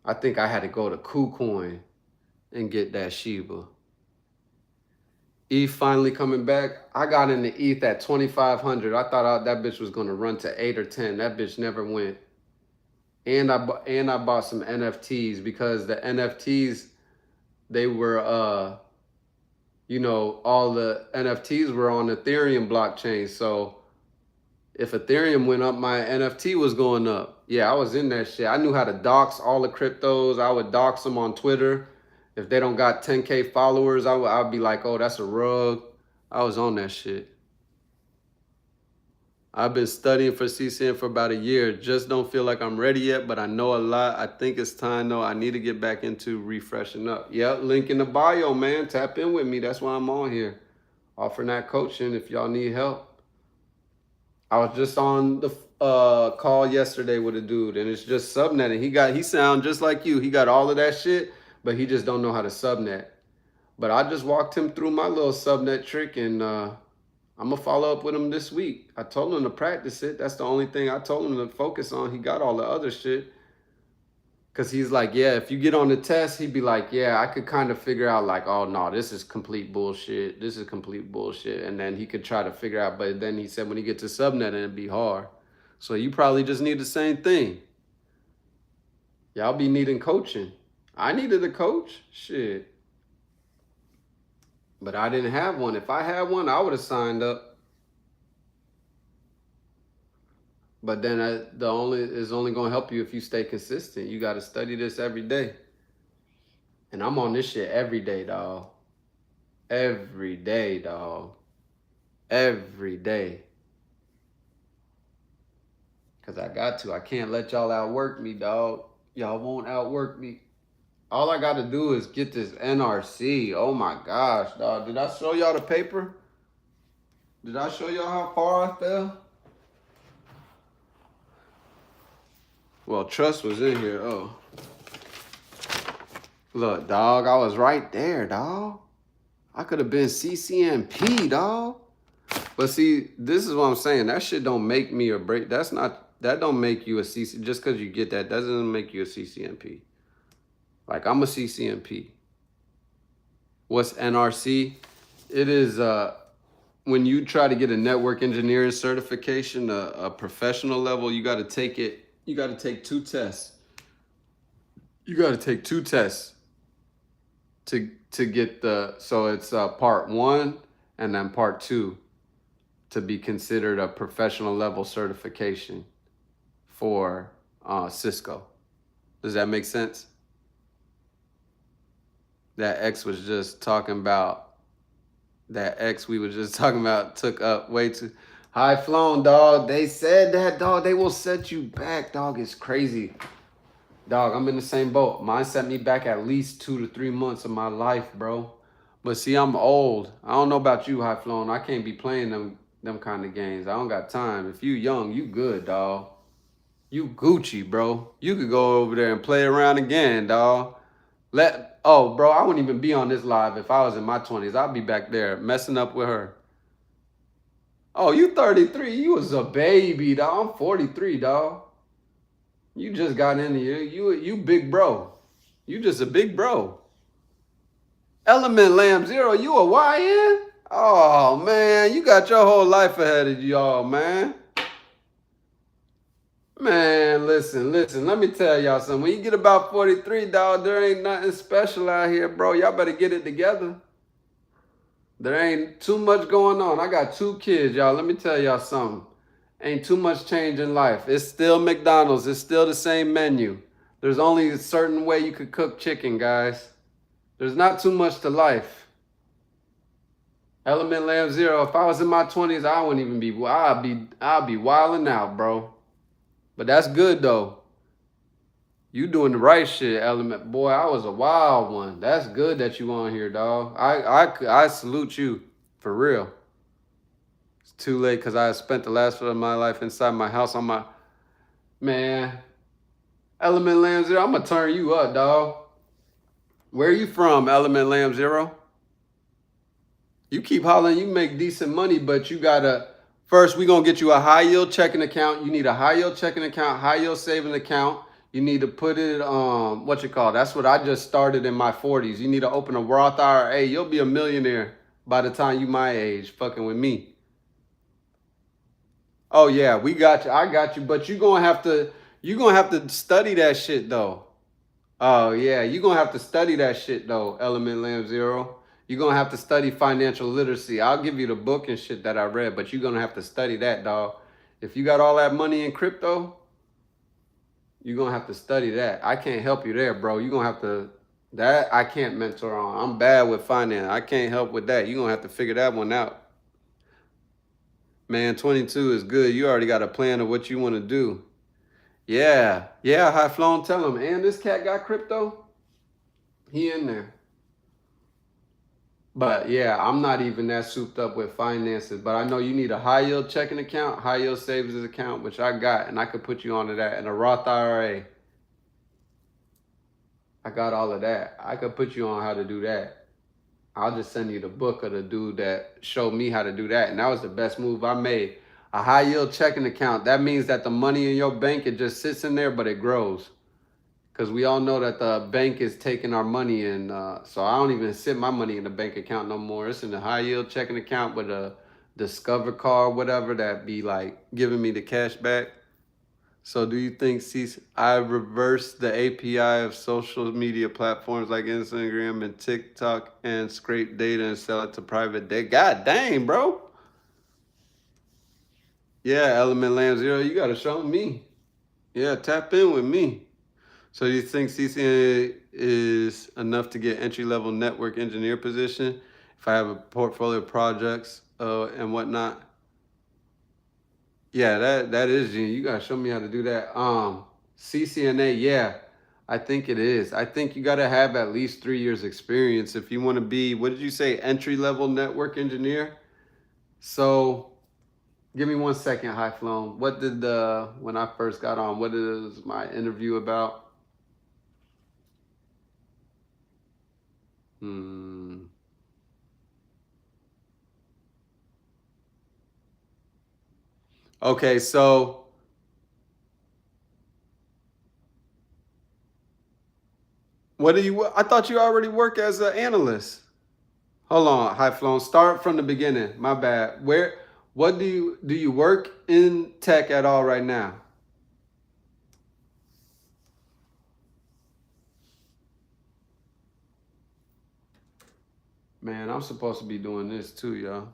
S3: I think I had to go to KuCoin and get that Shiba. ETH finally coming back. I got into ETH at 2,500. I thought that bitch was gonna run to 8 or 10. That bitch never went. And I bought some NFTs because the NFTs, they were, you know, all the NFTs were on Ethereum blockchain. So if Ethereum went up, my NFT was going up. Yeah, I was in that shit. I knew how to dox all the cryptos. I would dox them on Twitter. If they don't got 10K followers, I'd be like, oh, that's a rug. I was on that shit. I've been studying for CCN for about a year. Just don't feel like I'm ready yet, but I know a lot. I think it's time, though. I need to get back into refreshing up. Yep, link in the bio, man. Tap in with me. That's why I'm on here. Offering that coaching if y'all need help. I was just on the call yesterday with a dude, and it's just subnetting. He sound just like you. He got all of that shit, but he just don't know how to subnet. But I just walked him through my little subnet trick, and I'm going to follow up with him this week. I told him to practice it. That's the only thing I told him to focus on. He got all the other shit. Because he's like, yeah, if you get on the test, he'd be like, yeah, I could kind of figure out like, oh, no, this is complete bullshit. This is complete bullshit. And then he could try to figure out. But then he said when he gets to subnet, it'd be hard. So you probably just need the same thing. Y'all be needing coaching. I needed a coach. Shit. But I didn't have one. If I had one, I would have signed up. But then it's only going to help you if you stay consistent. You got to study this every day. And I'm on this shit every day, dog. Every day, dog. Every day. Because I got to. I can't let y'all outwork me, dog. Y'all won't outwork me. All I got to do is get this NRC. Oh my gosh, dog. Did I show y'all the paper? Did I show y'all how far I fell? Well, Trust was in here. Oh. Look, dog, I was right there, dog. I could have been CCNP, dog. But see, this is what I'm saying. That shit don't make me or break. That don't make you a CC. Just because you get that doesn't make you a CCNP. Like, I'm a CCNP. What's NRC? It is when you try to get a network engineering certification, a professional level, you got to take it. You got to take 2 tests. You got to take 2 tests to get so it's part 1 and then part 2 to be considered a professional level certification for Cisco. Does that make sense? That X was just talking about, we were just talking about took up way too high flown, dog. They said that, dog. They will set you back, dog. It's crazy. Dog, I'm in the same boat. Mine set me back at least 2 to 3 months of my life, bro. But see, I'm old. I don't know about you, high flown. I can't be playing them kind of games. I don't got time. If you young, you good, dog. You Gucci, bro. You could go over there and play around again, dog. Oh, bro, I wouldn't even be on this live if I was in my 20s. I'd be back there messing up with her. Oh, you 33. You was a baby, dog. I'm 43, dog. You just got in here. You big bro. You just a big bro. Element Lamb Zero, you a YN? Oh, man, you got your whole life ahead of y'all, man. Man, listen. Let me tell y'all something. When you get about 43, dog, there ain't nothing special out here, bro. Y'all better get it together. There ain't too much going on. I got 2 kids, y'all. Let me tell y'all something. Ain't too much change in life. It's still McDonald's. It's still the same menu. There's only a certain way you could cook chicken, guys. There's not too much to life. Element Lamb Zero, if I was in my 20s, I wouldn't even be, I'd be wilding out, bro. But that's good though. You doing the right shit, Element. Boy, I was a wild one. That's good that you on here, dog. I salute you for real. It's too late because I spent the last part of my life inside my house on my man. Element Lamb Zero, I'm gonna turn you up, dog. Where you from, Element Lamb Zero? You keep hollering, you make decent money, but you gotta first we gonna get you a high yield checking account. You need a high yield checking account, high yield saving account. You need to put it what you call, that's what I just started in my 40s. You need to open a Roth IRA. You'll be a millionaire by the time you my age, fucking with me. Oh yeah, we got you. I got you, but you're gonna have to study that shit though. Oh yeah, you're gonna have to study that shit though, Element Lamb Zero. You're gonna have to study financial literacy. I'll give you the book and shit that I read, but you're gonna have to study that, dog. If you got all that money in crypto, you're gonna have to study that. I can't help you there, bro. You're gonna have to, that I can't mentor on. I'm bad with finance. I can't help with that. You're gonna have to figure that one out. Man, 22 is good. You already got a plan of what you want to do. Yeah, High Flown, tell him. And this cat got crypto? He in there. But yeah, I'm not even that souped up with finances. But I know you need a high yield checking account, high yield savings account, which I got, and I could put you onto that, and a Roth IRA. I got all of that. I could put you on how to do that. I'll just send you the book of the dude that showed me how to do that. And that was the best move I made. A high yield checking account. That means that the money in your bank, it just sits in there, but it grows. Because we all know that the bank is taking our money, and so I don't even sit my money in the bank account no more. It's in the high yield checking account with a Discover card, whatever, that be like giving me the cash back. So do you think I reversed the API of social media platforms like Instagram and TikTok and scrape data and sell it to private data? God dang, bro. Yeah, Element Lamb Zero, you got to show me. Yeah, tap in with me. So do you think CCNA is enough to get entry-level network engineer position if I have a portfolio of projects and whatnot? Yeah, that is, Gene. You got to show me how to do that. CCNA, yeah, I think it is. I think you got to have at least 3 years experience if you want to be, what did you say, entry-level network engineer? So give me 1 second, High Flown. What did when I first got on, what is my interview about? Okay, so I thought you already work as an analyst. Hold on, High Flown. Start from the beginning. My bad. What do you work in tech at all right now? Man, I'm supposed to be doing this too, y'all.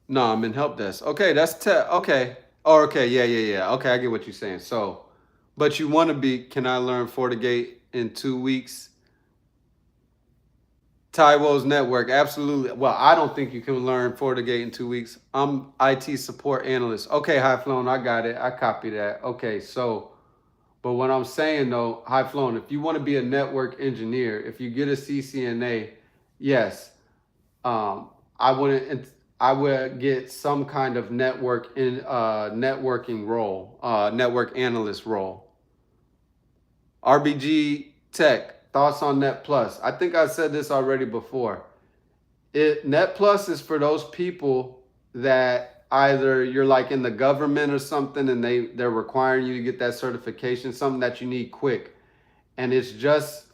S3: No, I'm in help desk. Okay, that's tech. Okay. Oh, okay. Yeah. Okay, I get what you're saying. So, but you want to be, can I learn FortiGate in 2 weeks? Taiwo's network, absolutely. Well, I don't think you can learn FortiGate in 2 weeks. I'm IT support analyst. Okay, High Flown, I got it. I copy that. Okay, so, but what I'm saying though, High Flown, if you want to be a network engineer, if you get a CCNA, yes, I would get some kind of networking role, network analyst role. RBG Tech. Thoughts on Net Plus? I think I said this already before. Net Plus is for those people that either you're like in the government or something and they're requiring you to get that certification, something that you need quick. And it's just,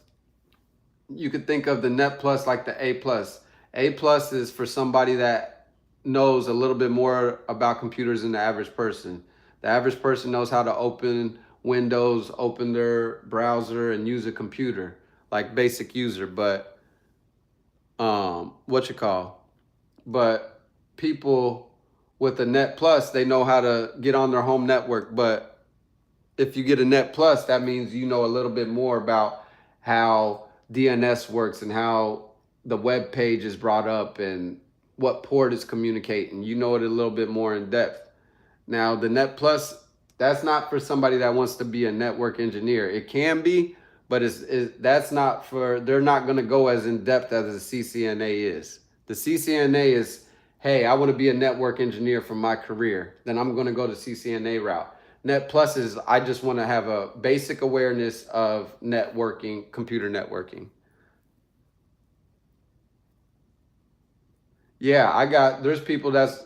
S3: you could think of the Net Plus like the A Plus. A Plus is for somebody that knows a little bit more about computers than the average person. The average person knows how to open Windows, open their browser, and use a computer. Like basic user, but but people with a Net Plus, they know how to get on their home network. But if you get a Net Plus, that means you know a little bit more about how DNS works and how the web page is brought up and what port is communicating. You know it a little bit more in depth. Now the Net Plus That's not for somebody that wants to be a network engineer. It can be, but that's not for, they're not going to go as in depth as the CCNA is. The CCNA is, hey, I want to be a network engineer for my career. Then I'm going to go the CCNA route. Net Plus is, I just want to have a basic awareness of networking, computer networking. Yeah, there's people that's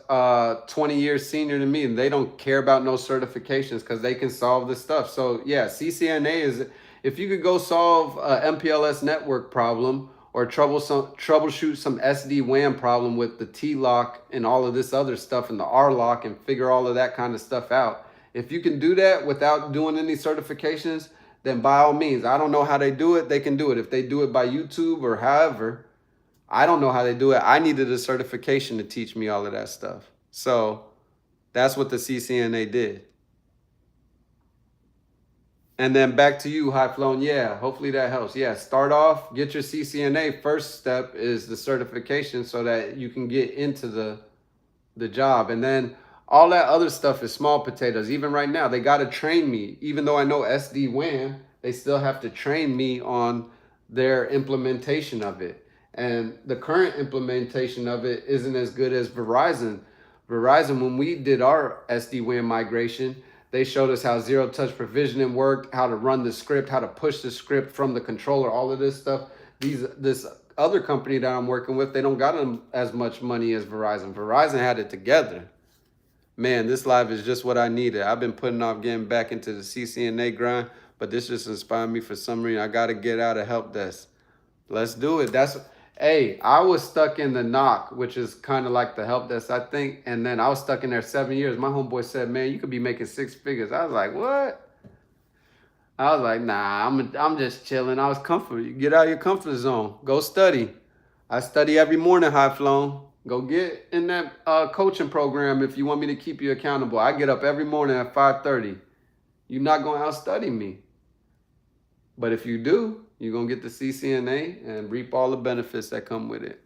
S3: 20 years senior than me, and they don't care about no certifications because they can solve this stuff. So yeah, CCNA is, if you could go solve a MPLS network problem or troubleshoot some SD-WAN problem with the T-lock and all of this other stuff and the R-lock and figure all of that kind of stuff out. If you can do that without doing any certifications, then by all means, I don't know how they do it. They can do it. If they do it by YouTube or however, I don't know how they do it. I needed a certification to teach me all of that stuff. So that's what the CCNA did. And then back to you, High Flown. Yeah, hopefully that helps. Yeah, start off, get your CCNA. First step is the certification so that you can get into the job. And then all that other stuff is small potatoes. Even right now, they got to train me. Even though I know SD-WAN, they still have to train me on their implementation of it. And the current implementation of it isn't as good as Verizon. Verizon, when we did our SD-WAN migration, they showed us how zero-touch provisioning worked, how to run the script, how to push the script from the controller, all of this stuff. This other company that I'm working with, they don't got as much money as Verizon. Verizon had it together. Man, this live is just what I needed. I've been putting off getting back into the CCNA grind, but this just inspired me for some reason. I got to get out of help desk. Let's do it. Hey, I was stuck in the NOC, which is kind of like the help desk, I think. And then I was stuck in there 7 years. My homeboy said, man, you could be making 6 figures. I was like, what? I was like, nah, I'm just chilling. I was comfortable. You get out of your comfort zone. Go study. I study every morning, High Flown. Go get in that coaching program if you want me to keep you accountable. I get up every morning at 5:30. You're not going to outstudy me. But if you do, you're going to get the CCNA and reap all the benefits that come with it.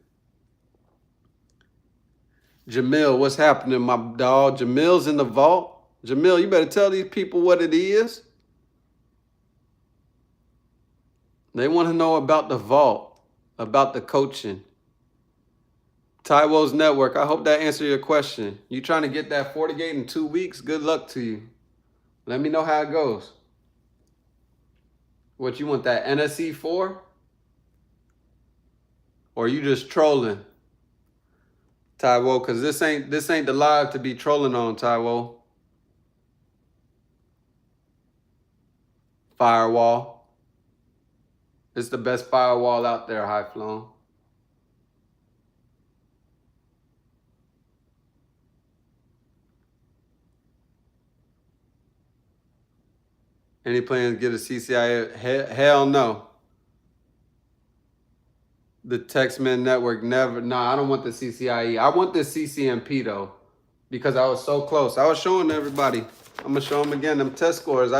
S3: Jamil, what's happening, my dog? Jamil's in the vault. Jamil, you better tell these people what it is. They want to know about the vault, about the coaching. Taiwo's Network, I hope that answered your question. You trying to get that FortiGate in 2 weeks? Good luck to you. Let me know how it goes. What, you want that NSE 4? Or you just trolling? Taiwo, because this ain't the live to be trolling on, Taiwo. Firewall. It's the best firewall out there, High Flown. Any plans to get a CCIA? Hell no. The Textman Network, never. Nah, I don't want the CCIE. I want the CCNP though, because I was so close. I was showing everybody. I'm gonna show them again them test scores.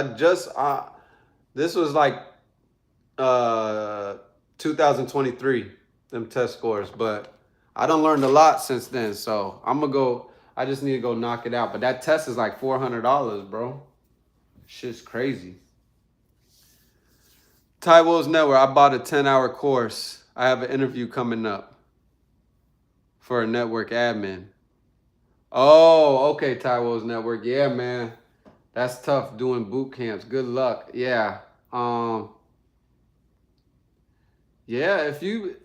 S3: This was like 2023, them test scores, but I done learned a lot since then. So I'm gonna go. I just need to go knock it out. But that test is like $400, bro. Shit's crazy. Taiwo's Network, I bought a 10-hour course. I have an interview coming up for a network admin. Oh, okay, Taiwo's Network. Yeah, man. That's tough doing boot camps. Good luck. Yeah. Yeah, if you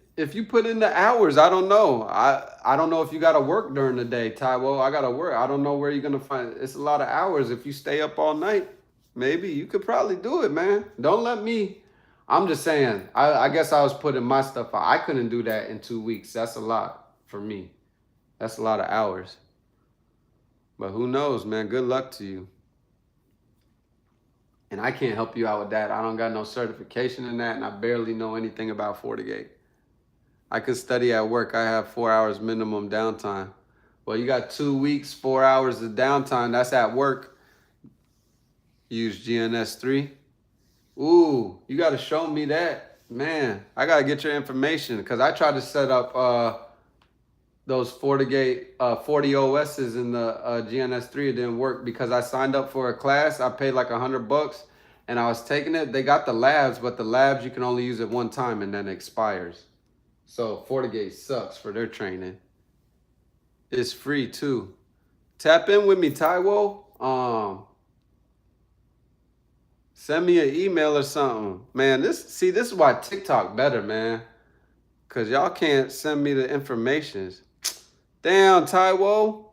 S3: put in the hours, I don't know. I don't know if you got to work during the day, Taiwo. I got to work. I don't know where you're going to find it. It's a lot of hours. If you stay up all night, maybe you could probably do it, man. Don't let me. I'm just saying, I guess I was putting my stuff out. I couldn't do that in 2 weeks. That's a lot for me. That's a lot of hours. But who knows, man? Good luck to you. And I can't help you out with that. I don't got no certification in that, and I barely know anything about FortiGate. I could study at work. I have 4 hours minimum downtime. Well, you got 2 weeks, 4 hours of downtime. That's at work. Use GNS3. Ooh, you got to show me that. Man, I got to get your information because I tried to set up those FortiGate 40 OSs in the GNS3, it didn't work because I signed up for a class. I paid like $100 and I was taking it. They got the labs, but the labs you can only use it one time and then it expires. So FortiGate sucks for their training. It's free too. Tap in with me, Taiwo. Send me an email or something. Man, this is why TikTok better, man. Cause y'all can't send me the information. Damn, Taiwo.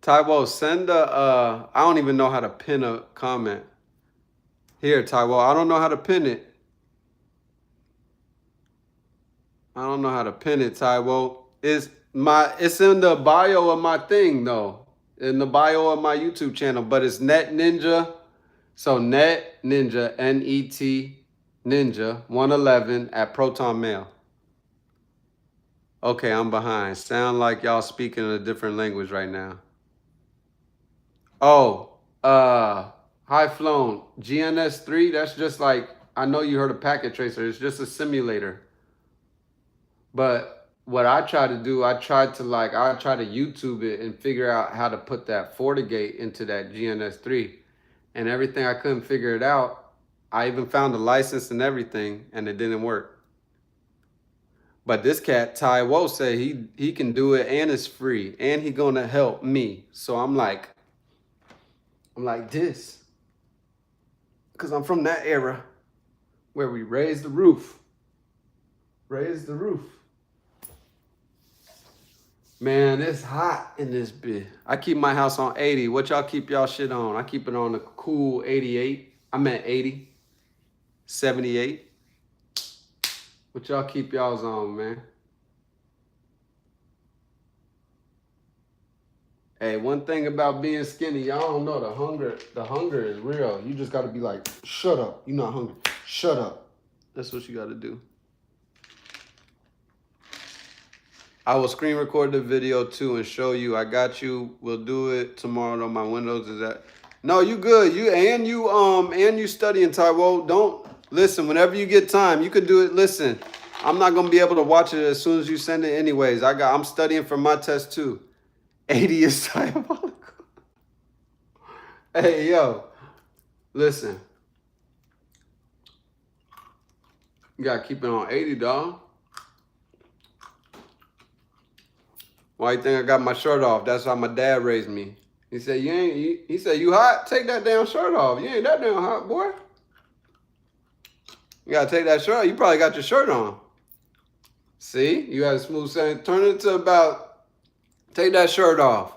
S3: Taiwo, send a, I don't even know how to pin a comment. Here, Taiwo, I don't know how to pin it. I don't know how to pin it, Taiwo. It's in the bio of my thing, though. In the bio of my YouTube channel, but it's Net Ninja. So Net Ninja, N-E-T Ninja 111 at Proton Mail. Okay, I'm behind. Sound like y'all speaking a different language right now. Oh, High Flown. GNS3, that's just like, I know you heard of Packet Tracer. It's just a simulator. But what I try to do, I try to YouTube it and figure out how to put that FortiGate into that GNS3. And everything, I couldn't figure it out. I even found the license and everything, and it didn't work. But this cat, Taiwo, said he can do it and it's free. And he gonna help me. So I'm like this. Because I'm from that era where we raised the roof. Raise the roof. Man, it's hot in this bit. I keep my house on 80. What y'all keep y'all shit on? I keep it on a cool 88. I'm at 80. 78. What y'all keep y'all's on, man? Hey, one thing about being skinny, y'all don't know the hunger is real. You just gotta be like, shut up. You're not hungry. Shut up. That's what you gotta do. I will screen record the video too and show you. I got you. We'll do it tomorrow on my Windows. Is that? No, you good. You studying, Taiwo. Don't listen. Whenever you get time, you could do it. Listen, I'm not gonna be able to watch it as soon as you send it, anyways. I'm studying for my test too. 80 is diabolical. Hey, yo, listen. You gotta keep it on 80, dog. Why you think I got my shirt off? That's how my dad raised me. He said, he said, you hot? Take that damn shirt off. You ain't that damn hot, boy. You gotta take that shirt off. You probably got your shirt on. See? You got a smooth saying. Turn it to about, take that shirt off.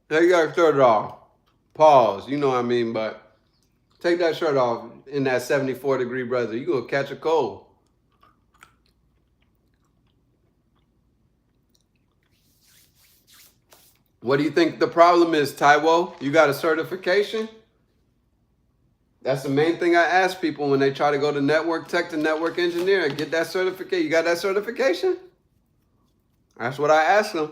S3: Take that shirt off. Pause. You know what I mean, but take that shirt off in that 74-degree weather. You gonna catch a cold. What do you think the problem is, Taiwo? You got a certification? That's the main thing I ask people when they try to go to network tech to network engineer. Get that certificate. You got that certification? That's what I ask them.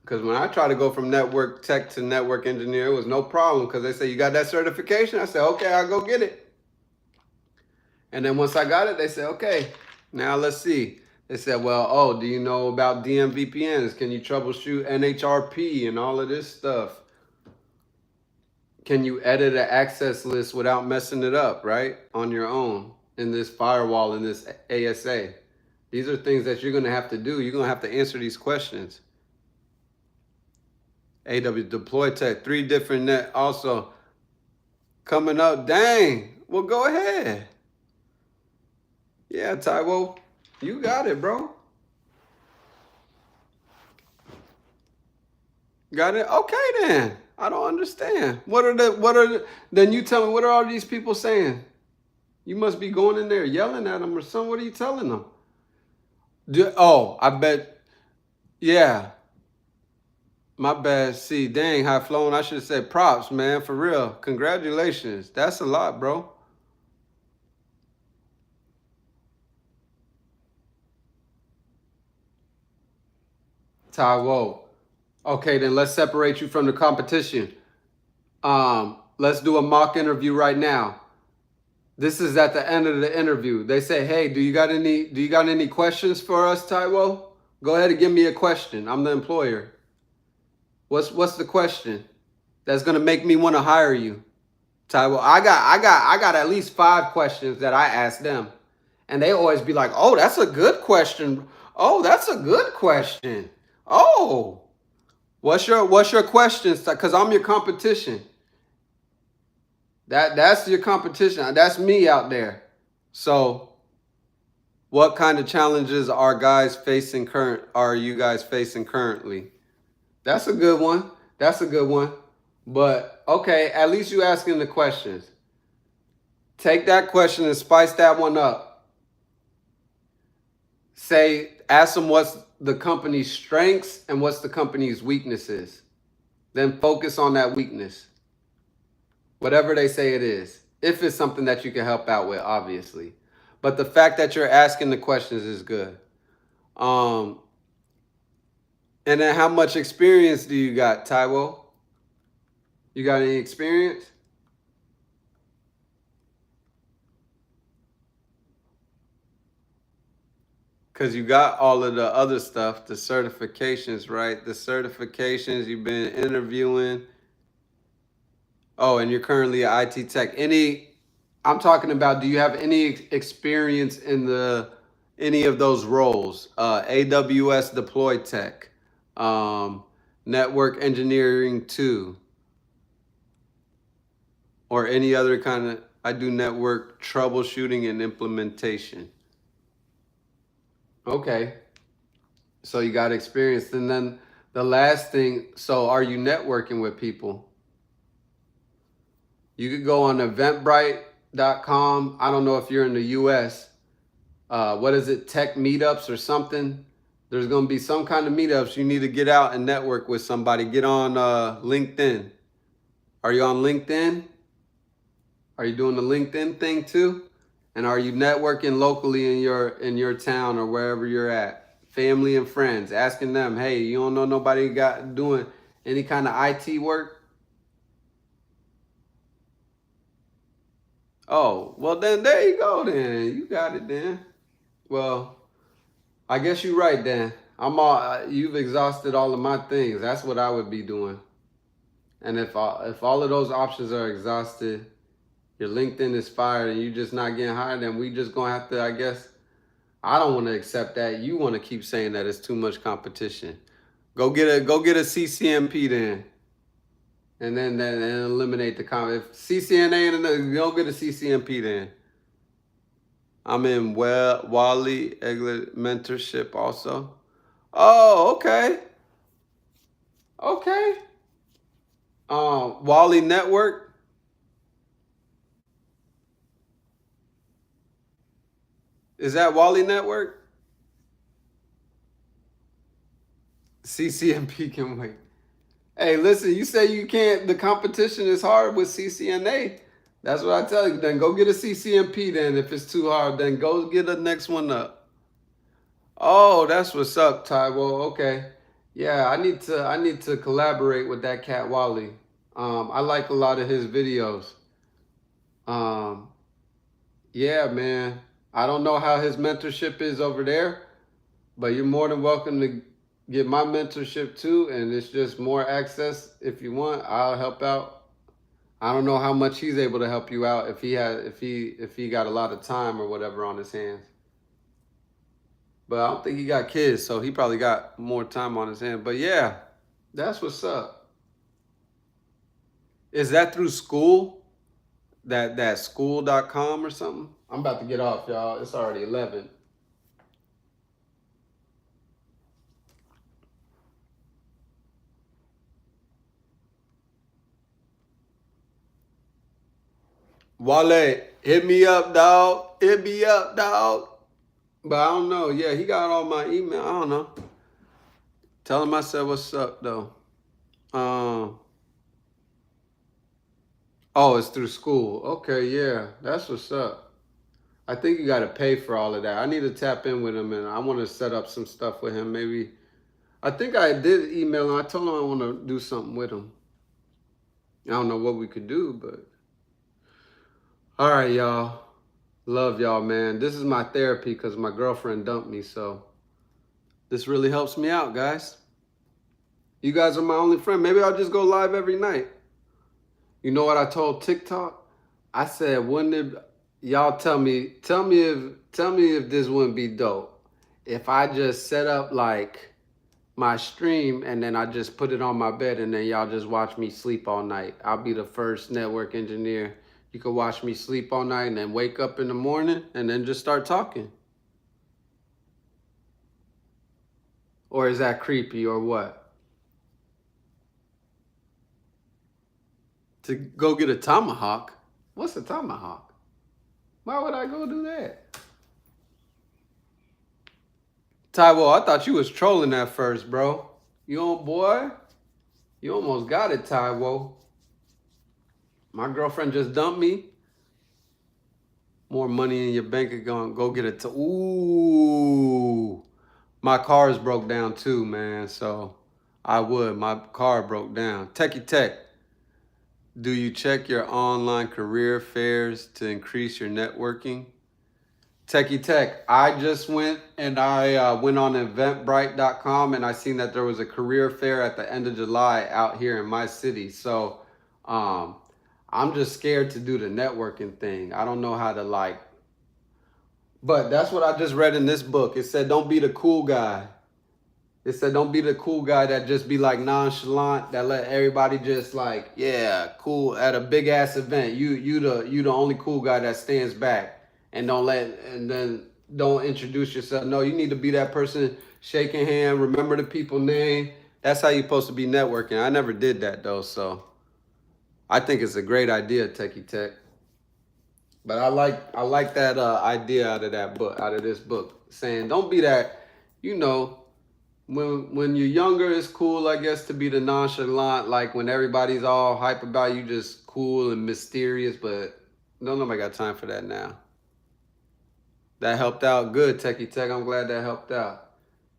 S3: Because when I try to go from network tech to network engineer, it was no problem because they say, you got that certification? I said, okay, I'll go get it. And then once I got it, they said, okay, now let's see. They said, well, oh, do you know about DMVPNs? Can you troubleshoot NHRP and all of this stuff? Can you edit an access list without messing it up, right? On your own in this firewall, in this ASA. These are things that you're going to have to do. You're going to have to answer these questions. AW Deploy Tech, 3 different net also coming up. Dang. Well, go ahead. Yeah, Taiwo. You got it, bro. Got it? Okay, then. I don't understand. Then you tell me, what are all these people saying? You must be going in there yelling at them or something. What are you telling them? I bet. Yeah. My bad. See, dang, High Flown. I should have said props, man. For real. Congratulations. That's a lot, bro. Taiwo. Okay, then let's separate you from the competition. Let's do a mock interview right now. This is at the end of the interview. They say, "Hey, do you got any questions for us, Taiwo? Go ahead and give me a question. I'm the employer. What's the question that's gonna make me want to hire you, Taiwo?" I got at least 5 questions that I ask them, and they always be like, "Oh, that's a good question. Oh, that's a good question. Oh, what's your questions? Because I'm your competition. That's your competition. That's me out there. So, what kind of challenges are you guys facing currently?" That's a good one. That's a good one. But okay, at least you asking the questions. Take that question and spice that one up. Ask them what's the company's strengths and what's the company's weaknesses. Then focus on that weakness. Whatever they say it is. If it's something that you can help out with, obviously. But the fact that you're asking the questions is good. And then how much experience do you got, Taiwo? You got any experience? Because you got all of the other stuff, the certifications, right? The certifications, you've been interviewing. Oh, and you're currently an IT tech. I'm talking about, do you have any experience in any of those roles? AWS deploy tech, network engineering 2, or any other kind of, I do network troubleshooting and implementation. Okay. So you got experience. And then the last thing, so are you networking with people? You could go on eventbrite.com. I don't know if you're in the US. What is it? Tech meetups or something? There's going to be some kind of meetups. You need to get out and network with somebody. Get on LinkedIn. Are you on LinkedIn? Are you doing the LinkedIn thing too? And are you networking locally in your town or wherever you're at? Family and friends, asking them, "Hey, you don't know nobody doing any kind of IT work?" Oh, well then there you go then. You got it then. Well, I guess you're right then. You've exhausted all of my things. That's what I would be doing. And if all of those options are exhausted, your LinkedIn is fired and you're just not getting hired, then we just gonna have to, I guess, I don't want to accept that. You want to keep saying that it's too much competition. Go get a CCNP then. And then eliminate the comment. If CCNA and go get a CCNP then. I'm in Wally Eglet mentorship also. Oh, okay. Okay. Wally Network. Is that Wally Network? CCNP can wait. Hey, listen, you say you can't, the competition is hard with CCNA. That's what I tell you. Then go get a CCNP then. If it's too hard, then go get the next one up. Oh, that's what's up, Taiwo. Okay. Yeah, I need to collaborate with that cat Wally. I like a lot of his videos. Yeah, man. I don't know how his mentorship is over there, but you're more than welcome to get my mentorship too, and it's just more access. If you want, I'll help out. I don't know how much he's able to help you out if he got a lot of time or whatever on his hands. But I don't think he got kids, so he probably got more time on his hands. But yeah, that's what's up. Is that through school? That school.com or something? I'm about to get off, y'all. It's already 11. Wale, hit me up, dog. Hit me up, dog. But I don't know. Yeah, he got all my email. I don't know. Tell him I said what's up, though. Oh, it's through school. Okay, yeah. That's what's up. I think you got to pay for all of that. I need to tap in with him, and I want to set up some stuff with him. Maybe. I think I did email him. I told him I want to do something with him. I don't know what we could do, but... All right, y'all. Love y'all, man. This is my therapy because my girlfriend dumped me, so this really helps me out, guys. You guys are my only friend. Maybe I'll just go live every night. You know what I told TikTok? I said, wouldn't it, y'all tell me if this wouldn't be dope. If I just set up like my stream and then I just put it on my bed and then y'all just watch me sleep all night. I'll be the first network engineer. You could watch me sleep all night and then wake up in the morning and then just start talking. Or is that creepy or what? To go get a tomahawk? What's a tomahawk? Why would I go do that? Taiwo, I thought you was trolling at first, bro. You on, boy? You almost got it, Taiwo. My girlfriend just dumped me. More money in your bank account. Go get it. Ooh. My car's broke down too, man. So I would. My car broke down. Techie Tech. Do you check your online career fairs to increase your networking? Techie Tech. I just went and I went on eventbrite.com and I seen that there was a career fair at the end of July out here in my city. So I'm just scared to do the networking thing. I don't know how to like, but that's what I just read in this book. It said, don't be the cool guy. It said, don't be the cool guy that just be like nonchalant, that let everybody just like, yeah, cool at a big ass event. You the only cool guy that stands back and then don't introduce yourself. No, you need to be that person shaking hand, remember the people's name. That's how you're supposed to be networking. I never did that though, so I think it's a great idea, Techie Tech. But I like that idea out of this book, saying don't be that, you know, when you're younger, it's cool, I guess, to be the nonchalant, like when everybody's all hype about you, just cool and mysterious, but don't nobody got time for that now. That helped out good, Techie Tech. I'm glad that helped out.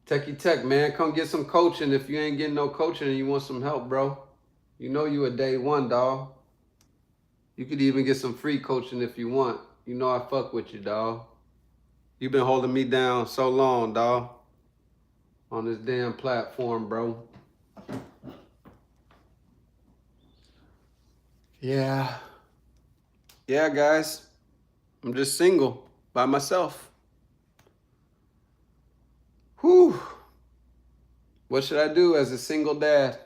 S3: Techie Tech, man, come get some coaching. If you ain't getting no coaching and you want some help, bro. You know you a day one, dawg. You could even get some free coaching if you want. You know I fuck with you, dawg. You've been holding me down so long, dawg. On this damn platform, bro. Yeah. Yeah, guys. I'm just single by myself. Whew. What should I do as a single dad?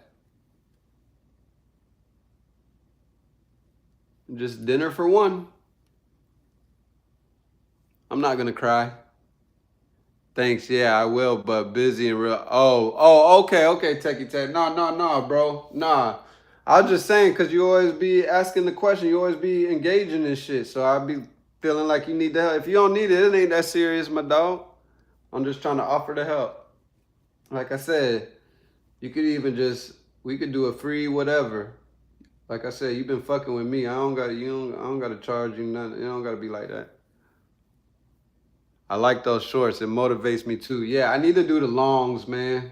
S3: Just dinner for one. I'm not gonna cry. Thanks, yeah, I will, but busy and real. Oh, okay, Techie Tech. No, bro. Nah. I was just saying, because you always be asking the question, you always be engaging in shit. So I be feeling like you need the help. If you don't need it, it ain't that serious, my dog. I'm just trying to offer the help. Like I said, you could even we could do a free whatever. Like I said, you've been fucking with me. I don't gotta charge you nothing. It don't gotta be like that. I like those shorts. It motivates me too. Yeah, I need to do the longs, man.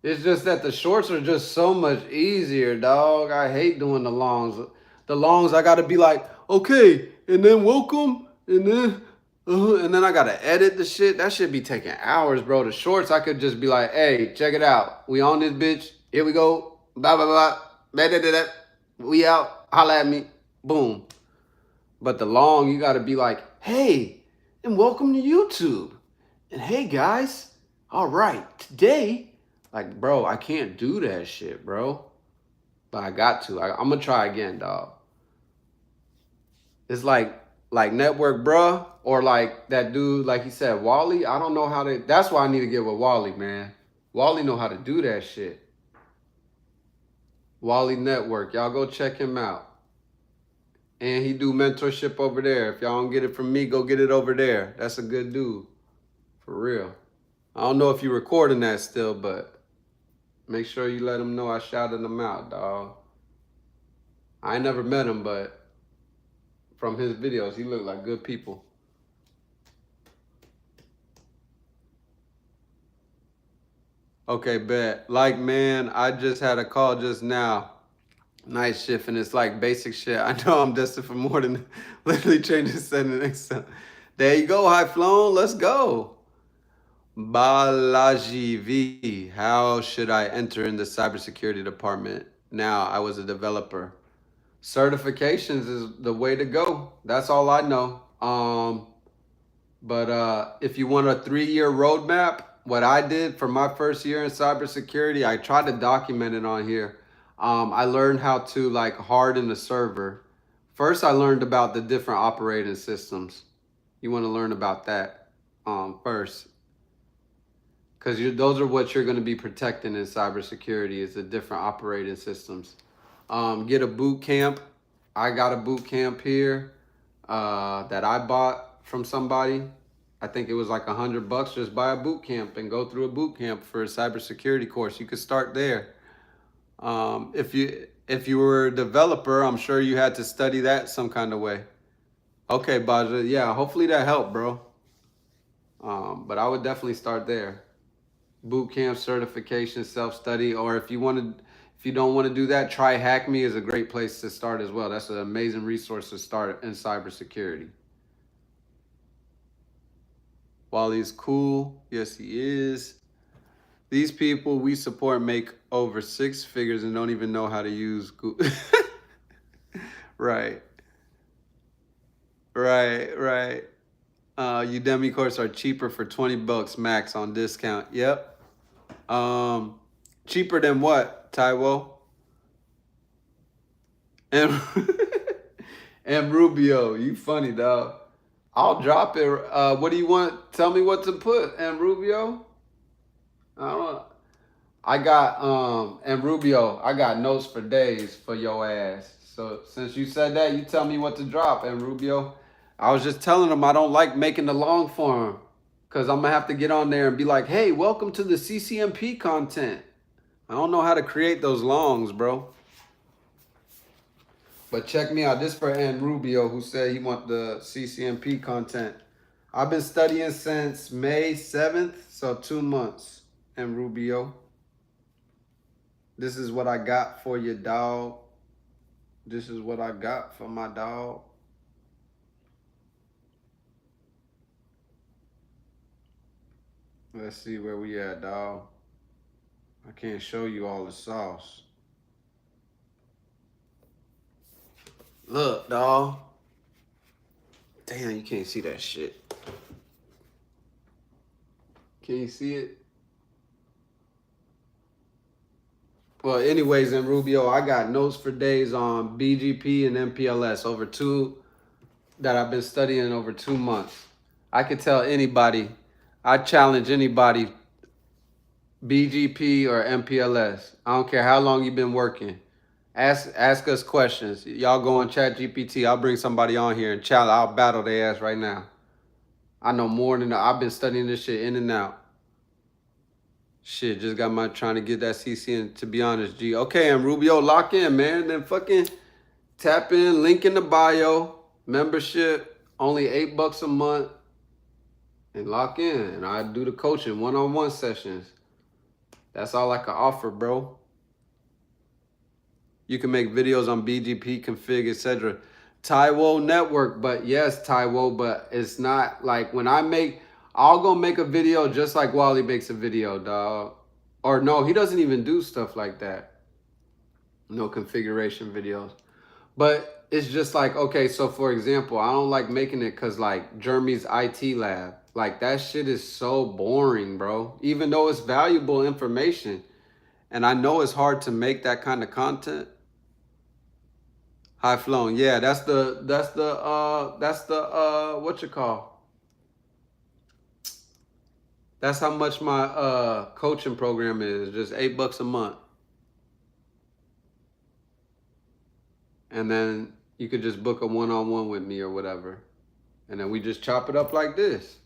S3: It's just that the shorts are just so much easier, dog. I hate doing the longs. The longs, I gotta be like, okay, and then welcome, and then I gotta edit the shit. That shit be taking hours, bro. The shorts, I could just be like, hey, check it out. We on this bitch. Here we go. Blah, blah, blah. Da. We out. Holla at me. Boom. But the long, you gotta be like, hey, and welcome to YouTube. And hey, guys. All right, today, like, bro, I can't do that shit, bro. But I got to. I'm gonna try again, dog. It's like Network Bruh, or like that dude, like he said, Wally. I don't know how to. That's why I need to get with Wally, man. Wally know how to do that shit. Wally Network. Y'all go check him out. And he do mentorship over there. If y'all don't get it from me, go get it over there. That's a good dude. For real. I don't know if you're recording that still, but make sure you let him know I shouted him out, dog. I ain't never met him, but from his videos, he looked like good people. Okay, bet. Like, man, I just had a call just now. Night shift, and it's like basic shit. I know I'm destined for more than literally changing settings. There you go, High Flown. Let's go. Balaji V. How should I enter in the cybersecurity department? Now, I was a developer. Certifications is the way to go. That's all I know. But if you want a 3-year roadmap, what I did for my first year in cybersecurity, I tried to document it on here. I learned how to like harden the server. First, I learned about the different operating systems. You want to learn about that first, because those are what you're going to be protecting in cybersecurity is the different operating systems. Get a boot camp. I got a boot camp here that I bought from somebody. I think it was like $100. Just buy a boot camp and go through a boot camp for a cybersecurity course. You could start there. If you were a developer, I'm sure you had to study that some kind of way. Okay, Baja. Yeah, hopefully that helped, bro. But I would definitely start there. Boot camp, certification, self-study, or if you don't want to do that, try Hack Me is a great place to start as well. That's an amazing resource to start in cybersecurity. Wally's cool. Yes, he is. These people we support make over 6 figures and don't even know how to use Google. Right. Udemy courses are cheaper for $20 max on discount. Yep. Cheaper than what, Taiwo? And Rubio, you funny, dog. I'll drop it. What do you want? Tell me what to put, and Rubio. I don't know. I got and Rubio, I got notes for days for your ass. So since you said that, you tell me what to drop, and Rubio. I was just telling them I don't like making the long form, because I'm gonna have to get on there and be like, hey, welcome to the CCMP content. I don't know how to create those longs, bro. But check me out. This for N Rubio, who said he want the CCMP content. I've been studying since May 7th, so 2 months. And Rubio, this is what I got for your dog. This is what I got for my dog. Let's see where we at, dog. I can't show you all the sauce. Look, dog. Damn, you can't see that shit. Can you see it? Well, anyways, in Rubio, I got notes for days on BGP and MPLS over 2 that I've been studying over 2 months. I could tell anybody, I challenge anybody, BGP or MPLS. I don't care how long you've been working. Ask us questions. Y'all go on ChatGPT. I'll bring somebody on here and challenge. I'll battle their ass right now. I know more than I've been studying this shit in and out. Shit, just got my trying to get that CC in, to be honest, G. Okay, and Rubio, lock in, man. Then fucking tap in, link in the bio, membership, only $8 a month, and lock in. And I do the coaching, one-on-one sessions. That's all I can offer, bro. You can make videos on BGP, config, etc. Taiwo network, but yes, Taiwo, but it's not like when I'll go make a video just like Wally makes a video, dog. Or no, he doesn't even do stuff like that. No configuration videos. But it's just like, okay, so for example, I don't like making it because like Jeremy's IT lab, like that shit is so boring, bro. Even though it's valuable information. And I know it's hard to make that kind of content. High Flown, yeah, that's the what you call? That's how much my coaching program is, just $8 a month. And then you could just book a one-on-one with me or whatever. And then we just chop it up like this.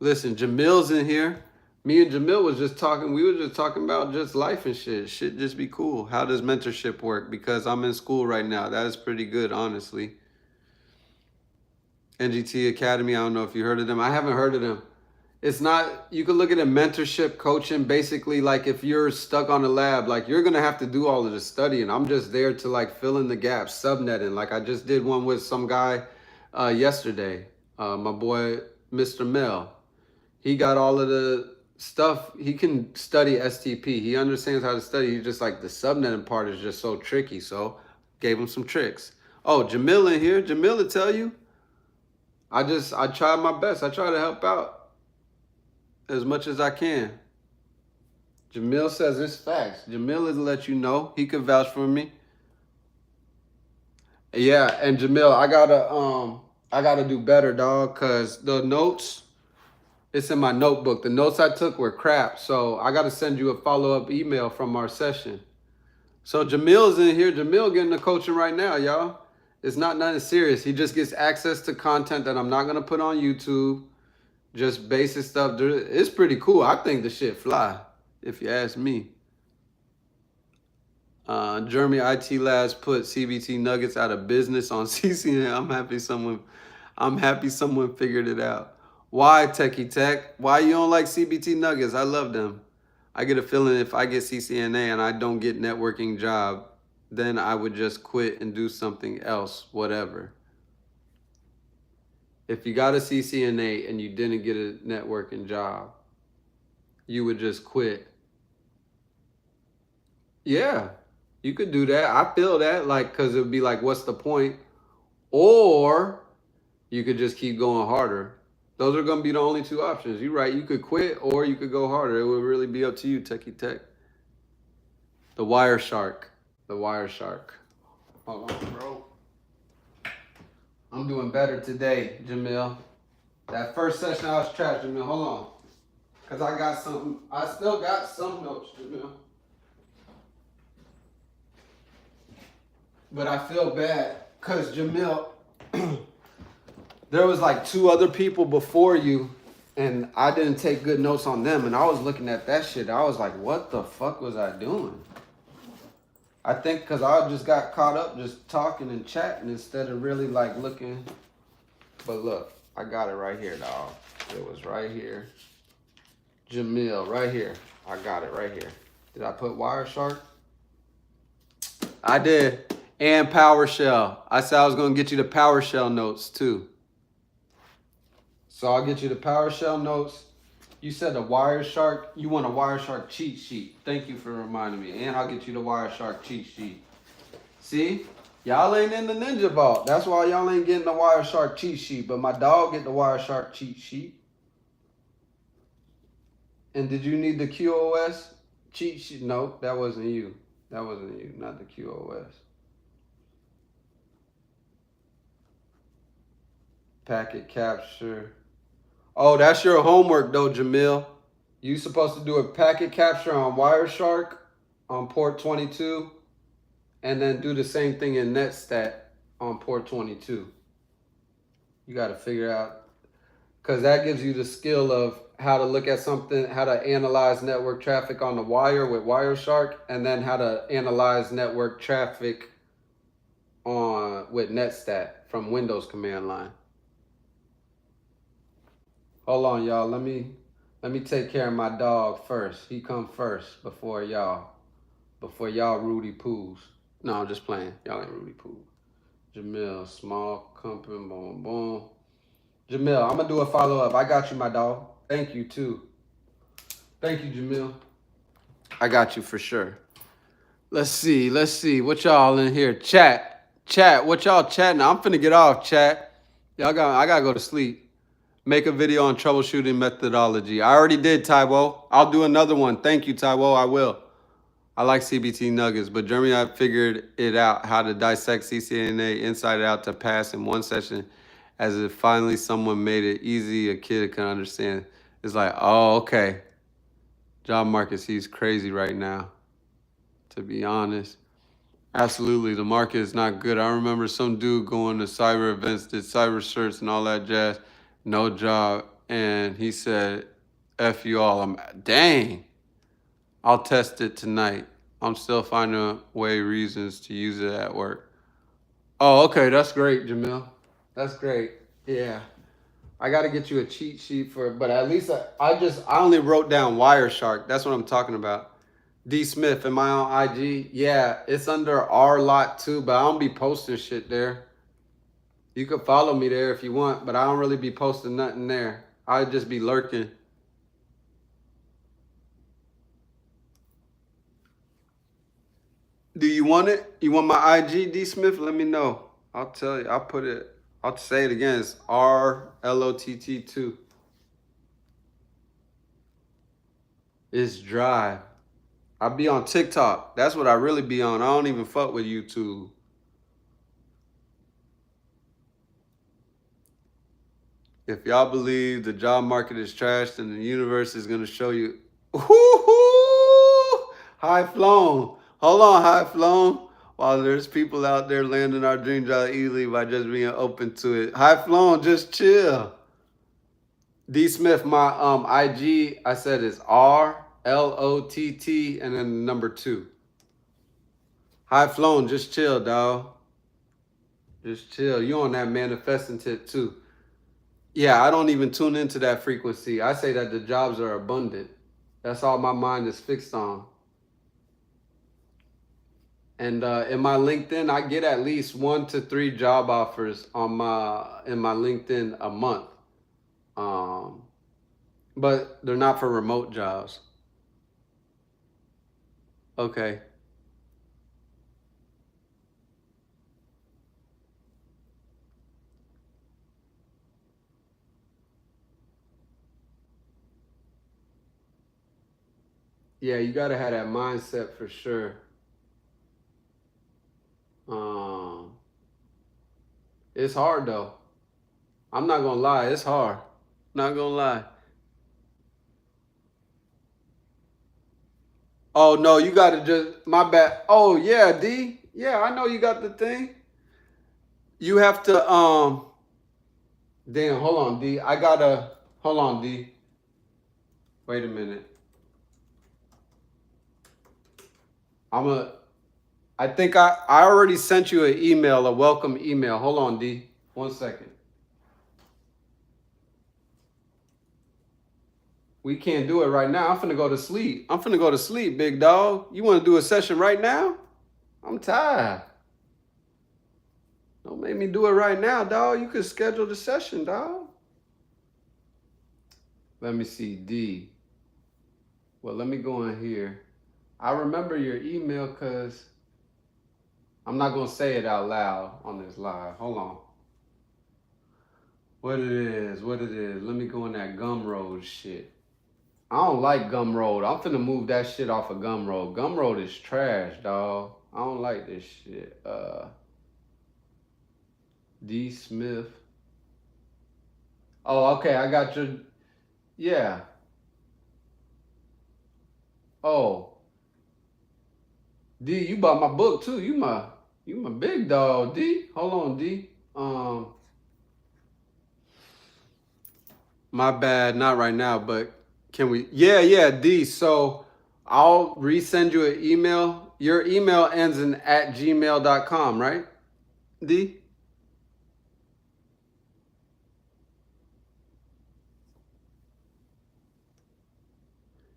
S3: Listen, Jamil's in here. Me and Jamil was just talking. We were just talking about just life and shit. Shit just be cool. How does mentorship work? Because I'm in school right now. That is pretty good, honestly. NGT Academy, I don't know if you heard of them. I haven't heard of them. It's not, you could look at a mentorship coaching, basically like if you're stuck on the lab, like you're gonna have to do all of the studying. I'm just there to like fill in the gaps, subnetting. Like I just did one with some guy yesterday, my boy, Mr. Mel. He got all of the stuff. He can study STP. He understands how to study. He just like the subnetting part is just so tricky. So gave him some tricks. Oh, Jamil in here. Jamil will tell you. I try my best. I try to help out as much as I can. Jamil says it's facts. Jamil is let you know. He could vouch for me. Yeah, and Jamil, I gotta do better, dog, cause the notes, it's in my notebook. The notes I took were crap, so I gotta send you a follow-up email from our session. So Jamil's in here. Jamil getting the coaching right now, y'all. It's not nothing serious. He just gets access to content that I'm not gonna put on YouTube. Just basic stuff. It's pretty cool. I think the shit fly, if you ask me. Jeremy IT Labs put CBT Nuggets out of business on CCN. I'm happy someone figured it out. Why, Techie Tech? Why you don't like CBT Nuggets? I love them. I get a feeling if I get CCNA and I don't get networking job, then I would just quit and do something else, whatever. If you got a CCNA and you didn't get a networking job, you would just quit. Yeah, you could do that. I feel that, like, because it would be like, what's the point? Or you could just keep going harder. Those are going to be the only two options. You're right. You could quit or you could go harder. It would really be up to you, Techie Tech. The Wire Shark. The Wire Shark. Hold on, bro. I'm doing better today, Jamil. That first session I was trash, Jamil. Hold on. Because I still got some notes, Jamil. But I feel bad because Jamil, there was like 2 other people before you and I didn't take good notes on them. And I was looking at that shit. I was like, what the fuck was I doing? I think because I just got caught up just talking and chatting instead of really like looking. But look, I got it right here, dog. It was right here. Jamil, right here. I got it right here. Did I put Wireshark? I did. And PowerShell. I said I was going to get you the PowerShell notes too. So I'll get you the PowerShell notes. You said the Wireshark. You want a Wireshark cheat sheet. Thank you for reminding me. And I'll get you the Wireshark cheat sheet. See? Y'all ain't in the Ninja Vault. That's why y'all ain't getting the Wireshark cheat sheet. But my dog get the Wireshark cheat sheet. And did you need the QoS cheat sheet? No, that wasn't you. That wasn't you, not the QoS. Packet capture. Oh, that's your homework though, Jamil. You supposed to do a packet capture on Wireshark on port 22 and then do the same thing in NetStat on port 22. You got to figure out, because that gives you the skill of how to look at something, how to analyze network traffic on the wire with Wireshark, and then how to analyze network traffic with NetStat from Windows command line. Hold on, y'all. Let me take care of my dog first. He come first before y'all. Before y'all Rudy Poos. No, I'm just playing. Y'all ain't Rudy Poo. Jamil, small company, boom, boom. Jamil, I'm gonna do a follow-up. I got you, my dog. Thank you too. Thank you, Jamil. I got you for sure. Let's see. What y'all in here? Chat. What y'all chatting? I'm finna get off, chat. I gotta go to sleep. Make a video on troubleshooting methodology. I already did, Taiwo. I'll do another one. Thank you, Taiwo. I will. I like CBT Nuggets, but Jeremy, I figured it out how to dissect CCNA inside out to pass in one session, as if finally someone made it easy a kid can understand. It's like, oh, okay. John Marcus, he's crazy right now, to be honest. Absolutely, the market is not good. I remember some dude going to cyber events, did cyber shirts and all that jazz. No job, and he said, F you all. Dang. I'll test it tonight. I'm still finding reasons to use it at work. Oh, okay, that's great, Jamil. That's great, yeah. I gotta get you a cheat sheet for it, but at least I only wrote down Wireshark. That's what I'm talking about. D Smith, am I on IG? Yeah, it's under R Lot too, but I don't be posting shit there. You could follow me there if you want, but I don't really be posting nothing there. I just be lurking. Do you want it? You want my IG, D Smith? Let me know. I'll tell you. I'll say it again. It's RLOTT2. It's dry. I be on TikTok. That's what I really be on. I don't even fuck with YouTube. If y'all believe the job market is trash, then the universe is gonna show you. Woo-hoo! High flown. Hold on, high flown. While there's people out there landing our dream job easily by just being open to it. High flown, just chill. D Smith, my IG, I said is RLOTT and then the number 2. High flown, just chill, dawg. Just chill. You on that manifesting tip too. Yeah, I don't even tune into that frequency. I say that the jobs are abundant. That's all my mind is fixed on. And in my LinkedIn, I get at least 1 to 3 job offers in my LinkedIn a month. But they're not for remote jobs. Okay. Yeah, you gotta have that mindset for sure. It's hard though. I'm not gonna lie, it's hard. Not gonna lie. Oh no, you gotta just my bad. Oh yeah, D. Yeah, I know you got the thing. You have to damn, hold on, D. Hold on, D. Wait a minute. I think I already sent you an email, a welcome email. Hold on, D. 1 second. We can't do it right now. I'm finna go to sleep. Big dog. You wanna do a session right now? I'm tired. Don't make me do it right now, dog. You could schedule the session, dog. Let me see, D. Well, let me go in here. I remember your email because I'm not going to say it out loud on this live. Hold on. What it is. Let me go in that Gumroad shit. I don't like Gumroad. I'm finna move that shit off of Gumroad. Gumroad is trash, dog. I don't like this shit. D Smith. Oh, okay. I got your... Yeah. Oh. D, you bought my book too. You my big dog, D. Hold on, D. My bad, not right now, but can we? Yeah, D. So I'll resend you an email. Your email ends in @gmail.com, right, D?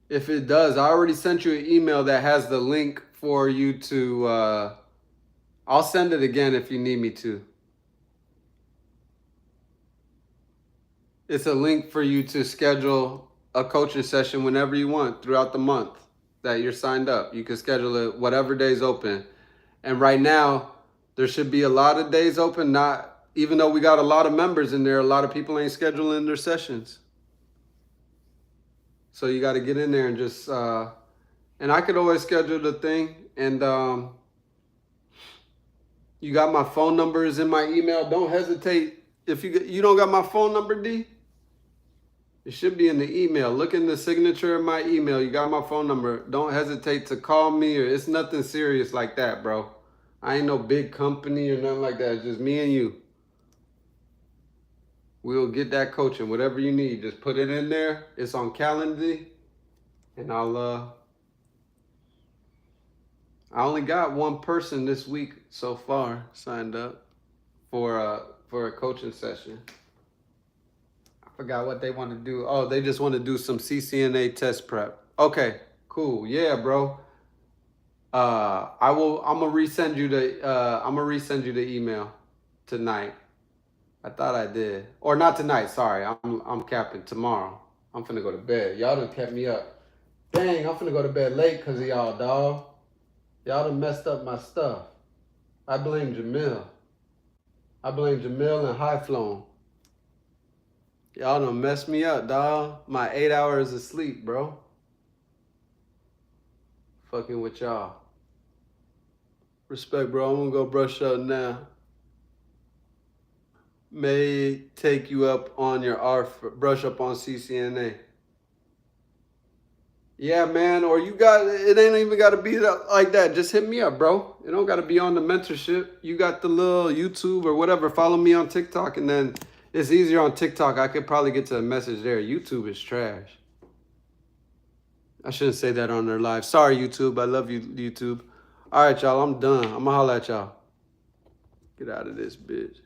S3: If it does, I already sent you an email that has the link for you to, I'll send it again if you need me to. It's a link for you to schedule a coaching session whenever you want throughout the month that you're signed up. You can schedule it whatever day's open. And right now, there should be a lot of days open. Even though we got a lot of members in there, a lot of people ain't scheduling their sessions. So you got to get in there and just, and I could always schedule the thing. And you got my phone numbers in my email. Don't hesitate. If you don't got my phone number, D, it should be in the email. Look in the signature of my email. You got my phone number. Don't hesitate to call me, or it's nothing serious like that, bro. I ain't no big company or nothing like that. It's just me and you. We'll get that coaching, whatever you need. Just put it in there. It's on Calendly. And I only got 1 person this week so far signed up for a coaching session. Forgot what they want to do. Oh, they just want to do some CCNA test prep. Okay, cool. Yeah, bro. I'm gonna resend you the email tonight. I thought I did. Or not tonight, sorry. I'm capping tomorrow. I'm finna go to bed. Y'all done kept me up. Dang, I'm finna go to bed late because of y'all, dawg. Y'all done messed up my stuff. I blame Jamil. I blame Jamil and High Flown. Y'all done messed me up, dawg. My 8 hours of sleep, bro. Fucking with y'all. Respect, bro. I'm gonna go brush up now. May take you up on your brush up on CCNA. Yeah, man. Or you got it. Ain't even got to be like that. Just hit me up, bro. It don't got to be on the mentorship. You got the little YouTube or whatever. Follow me on TikTok, and then it's easier on TikTok. I could probably get to a message there. YouTube is trash. I shouldn't say that on their live. Sorry, YouTube. I love you, YouTube. All right, y'all. I'm done. I'm gonna holla at y'all. Get out of this bitch.